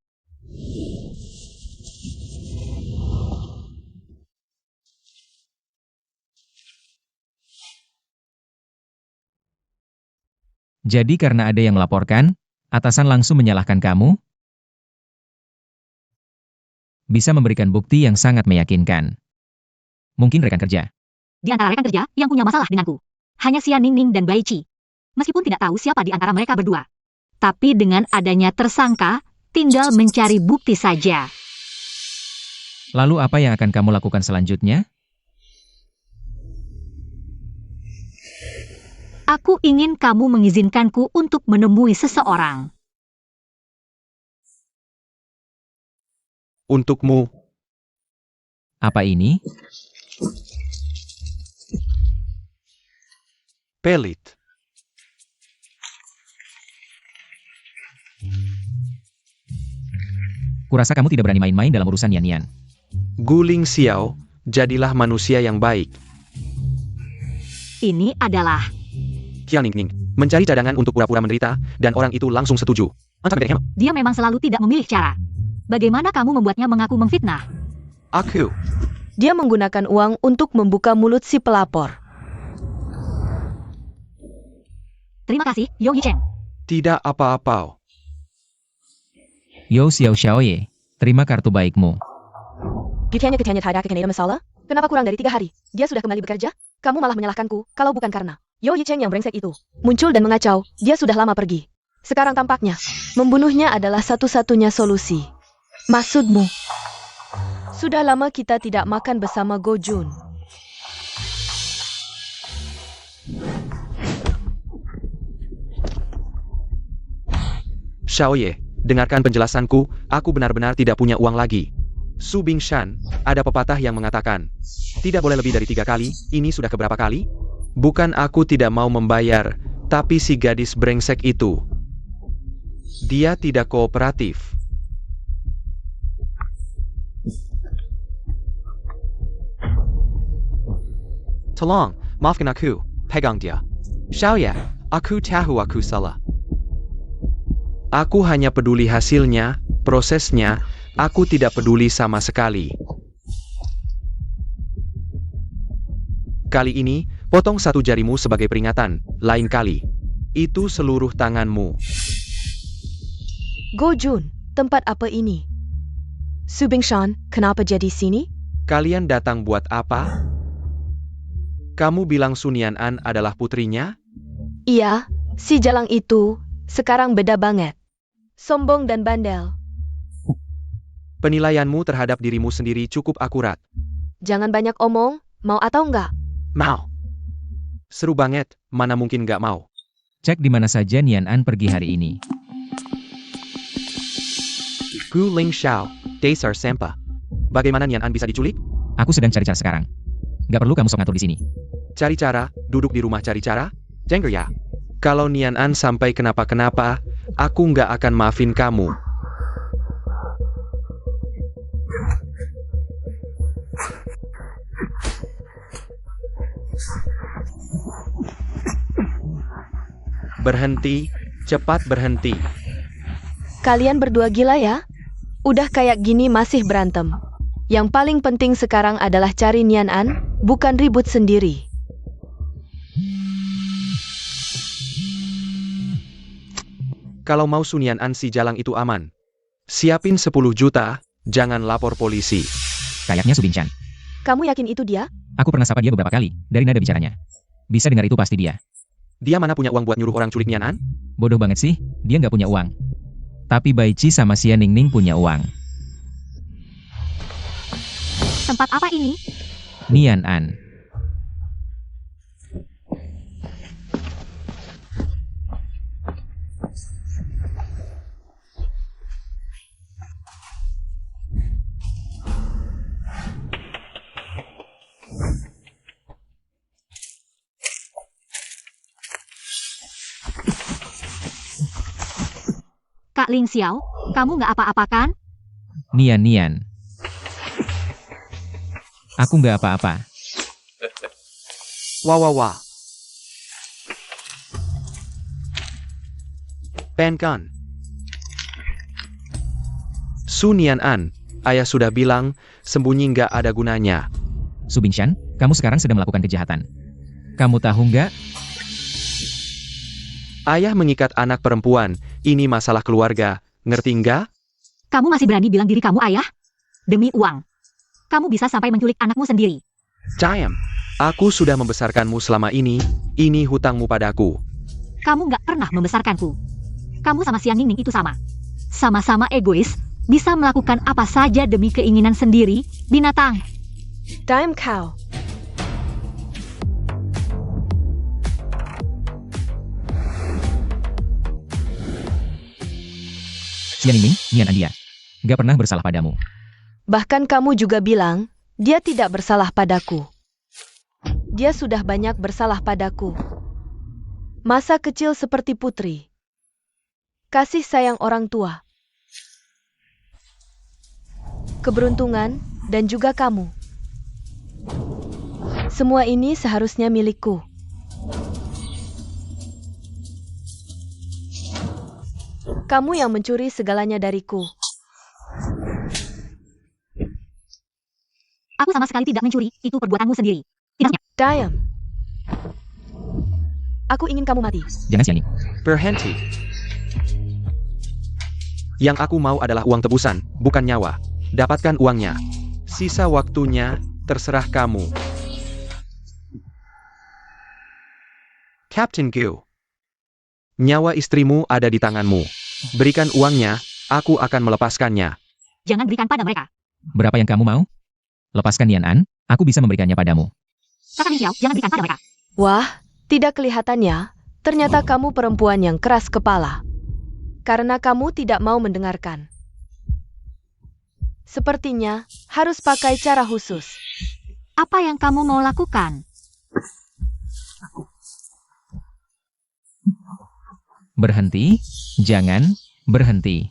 Jadi karena ada yang melaporkan, atasan langsung menyalahkan kamu? Bisa memberikan bukti yang sangat meyakinkan. Mungkin rekan kerja. di antara rekan kerja yang punya masalah denganku. Hanya Xia Ningning dan Bai Qi. Meskipun tidak tahu siapa di antara mereka berdua. Tapi dengan adanya tersangka, tinggal mencari bukti saja. Lalu apa yang akan kamu lakukan selanjutnya? Aku ingin kamu mengizinkanku untuk menemui seseorang. Untukmu, Apa ini? pelit. Kurasa kamu tidak berani main-main dalam urusan Yan. Guling Xiao, jadilah manusia yang baik. Ini adalah Qian Ningning, mencari cadangan untuk pura-pura menderita, dan orang itu langsung setuju. dia memang selalu tidak memilih cara. Bagaimana kamu membuatnya mengaku memfitnah? Aku, Dia menggunakan uang untuk membuka mulut si pelapor. Terima kasih, Yo Yicheng. tidak apa-apa. Yo Xiao Xiaoye, terima kartu baikmu. Gitianya ada masalah? Kenapa kurang dari 3 hari? Dia sudah kembali bekerja? Kamu malah menyalahkanku, kalau bukan karena Yo Yicheng yang brengsek itu muncul dan mengacau, dia sudah lama pergi. Sekarang tampaknya, membunuhnya adalah satu-satunya solusi. Maksudmu? Sudah lama kita tidak makan bersama Go Jun. Xiaoye, dengarkan penjelasanku, aku benar-benar tidak punya uang lagi. Su Bingshan, ada pepatah yang mengatakan, tidak boleh lebih dari 3 kali, ini sudah keberapa kali? Bukan aku tidak mau membayar, tapi si gadis brengsek itu. Dia tidak kooperatif. Tolong, maafkan aku, pegang dia. Xiaoye, aku tahu aku salah. Aku hanya peduli hasilnya, prosesnya, aku tidak peduli sama sekali. Kali ini, potong 1 jarimu sebagai peringatan, lain kali. Itu seluruh tanganmu. Go Jun, tempat apa ini? Su Bingshan, kenapa jadi sini? Kalian datang buat apa? Kamu bilang Sun Yan'an adalah putrinya? Iya, si Jalang itu, sekarang beda banget. Sombong dan bandel. Penilaianmu terhadap dirimu sendiri cukup akurat. Jangan banyak omong, mau atau enggak? Mau. Seru banget, mana mungkin gak mau. Cek di mana saja Nian pergi hari ini. Gu Ling Xiao, Dasar Sempa. Bagaimana Nian bisa diculik? Aku sedang cari cara sekarang. Gak perlu kamu sok ngatur di sini. Cari cara, duduk di rumah cari cara? Jengger ya. Kalau Nian An sampai kenapa-kenapa, aku nggak akan maafin kamu. Berhenti, cepat berhenti. Kalian berdua gila ya? Udah kayak gini masih berantem. Yang paling penting sekarang adalah cari Nian An, bukan ribut sendiri. Kalau mau Su Nian An si Jalang itu aman. Siapin 10 juta, jangan lapor polisi. Kayaknya Su Binchan. Kamu yakin itu dia? Aku pernah sapa dia beberapa kali, dari nada bicaranya. Bisa dengar itu pasti dia. Dia mana punya uang buat nyuruh orang culik Nian An? Bodoh banget sih, dia nggak punya uang. Tapi Bai Chi sama Xia Ningning punya uang. Tempat apa ini? Nian An. Kak Ling Xiao, kamu nggak apa-apa kan? Nian. Aku nggak apa-apa. Wah. Penkan. Su Nian An, ayah sudah bilang, sembunyi nggak ada gunanya. Su Binchan, kamu sekarang sedang melakukan kejahatan. Kamu tahu nggak? Ayah mengikat anak perempuan, ini masalah keluarga, ngerti nggak? Kamu masih berani bilang diri kamu ayah? Demi uang. Kamu bisa sampai menculik anakmu sendiri. Diam. Aku sudah membesarkanmu selama ini hutangmu padaku. Kamu nggak pernah membesarkanku. Kamu sama Xiang Ningning itu sama. Sama-sama egois, bisa melakukan apa saja demi keinginan sendiri, binatang. Time cow. Xia Ningning, Nian An dia. Nggak pernah bersalah padamu. Bahkan kamu juga bilang, dia tidak bersalah padaku. Dia sudah banyak bersalah padaku. Masa kecil seperti putri. Kasih sayang orang tua. Keberuntungan, dan juga kamu. Semua ini seharusnya milikku. Kamu yang mencuri segalanya dariku. Aku sama sekali tidak mencuri, itu perbuatanmu sendiri. Tidaknya. Diam. Aku ingin kamu mati. Jangan Xia Ning. Berhenti. Yang aku mau adalah uang tebusan, bukan nyawa. Dapatkan uangnya. Sisa waktunya, terserah kamu. Captain Gu. Nyawa istrimu ada di tanganmu. Berikan uangnya, aku akan melepaskannya. Jangan berikan pada mereka. Berapa yang kamu mau? Lepaskan Nian An, aku bisa memberikannya padamu. Kakak Ling Xiao, jangan berikan pada mereka. Wah, tidak kelihatannya. Ternyata kamu perempuan yang keras kepala. Karena kamu tidak mau mendengarkan. Sepertinya harus pakai cara khusus. Apa yang kamu mau lakukan? Berhenti, jangan berhenti.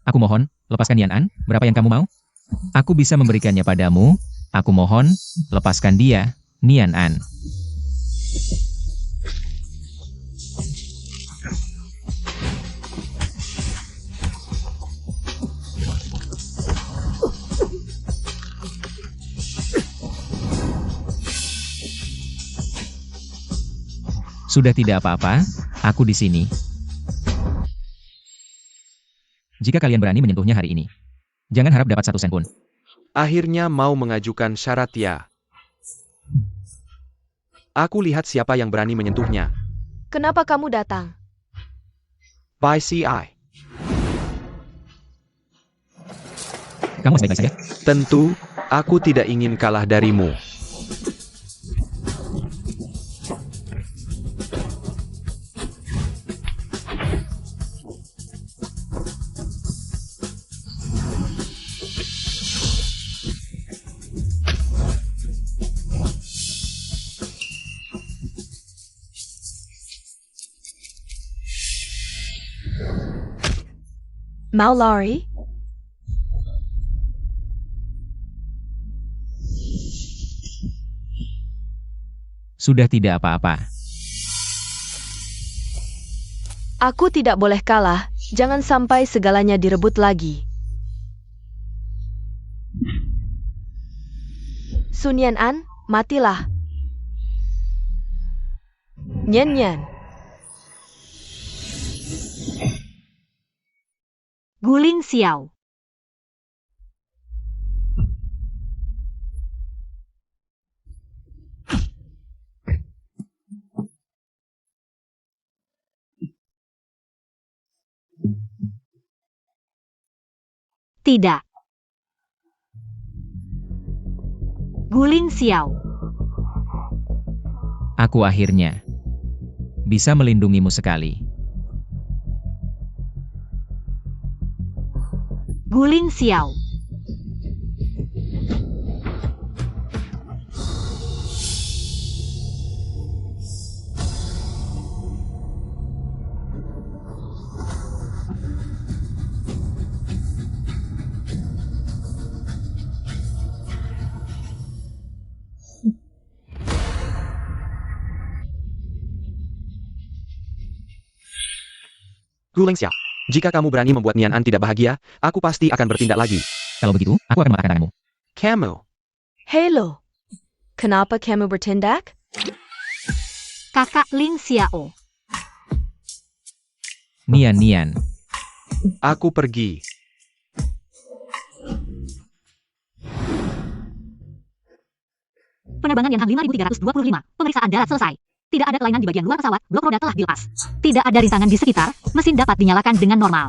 Aku mohon, lepaskan Nian An, berapa yang kamu mau? Aku bisa memberikannya padamu, aku mohon, lepaskan dia, Nian An. Sudah tidak apa-apa, aku di sini. Jika kalian berani menyentuhnya hari ini, jangan harap dapat 1 sen pun. Akhirnya mau mengajukan syarat ya. Aku lihat siapa yang berani menyentuhnya. Kenapa kamu datang? By CI. Kamu masih baik-baik saja? Tentu, aku tidak ingin kalah darimu. Mau lari? Sudah tidak apa-apa. Aku tidak boleh kalah. Jangan sampai segalanya direbut lagi. Sun Yan-an, matilah. Nyan-nyan. Guling Xiao. Tidak. Guling Xiao. Aku akhirnya bisa melindungimu sekali. Guling Xiao. Guling Xiao. Jika kamu berani membuat Nian An tidak bahagia, aku pasti akan bertindak lagi. Kalau begitu, aku akan mengatakan tanganmu. Kamu. Halo. Kenapa kamu bertindak? Kakak Ling Xiao. Nian. Aku pergi. Penerbangan Yanhang 5325. Pemeriksaan darat selesai. Tidak ada kelainan di bagian luar pesawat, blok roda telah dilepas. Tidak ada rintangan di sekitar, mesin dapat dinyalakan dengan normal.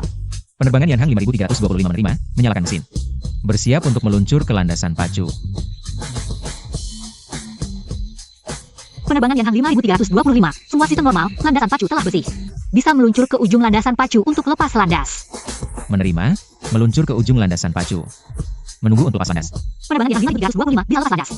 Penerbangan Yanhang 5325 menerima, menyalakan mesin. Bersiap untuk meluncur ke landasan pacu. Penerbangan Yanhang 5325. Semua sistem normal, landasan pacu telah bersih. Bisa meluncur ke ujung landasan pacu untuk lepas landas. Menerima, meluncur ke ujung landasan pacu. Menunggu untuk lepas landas. Penerbangan Yanhang 5325 bisa lepas landas.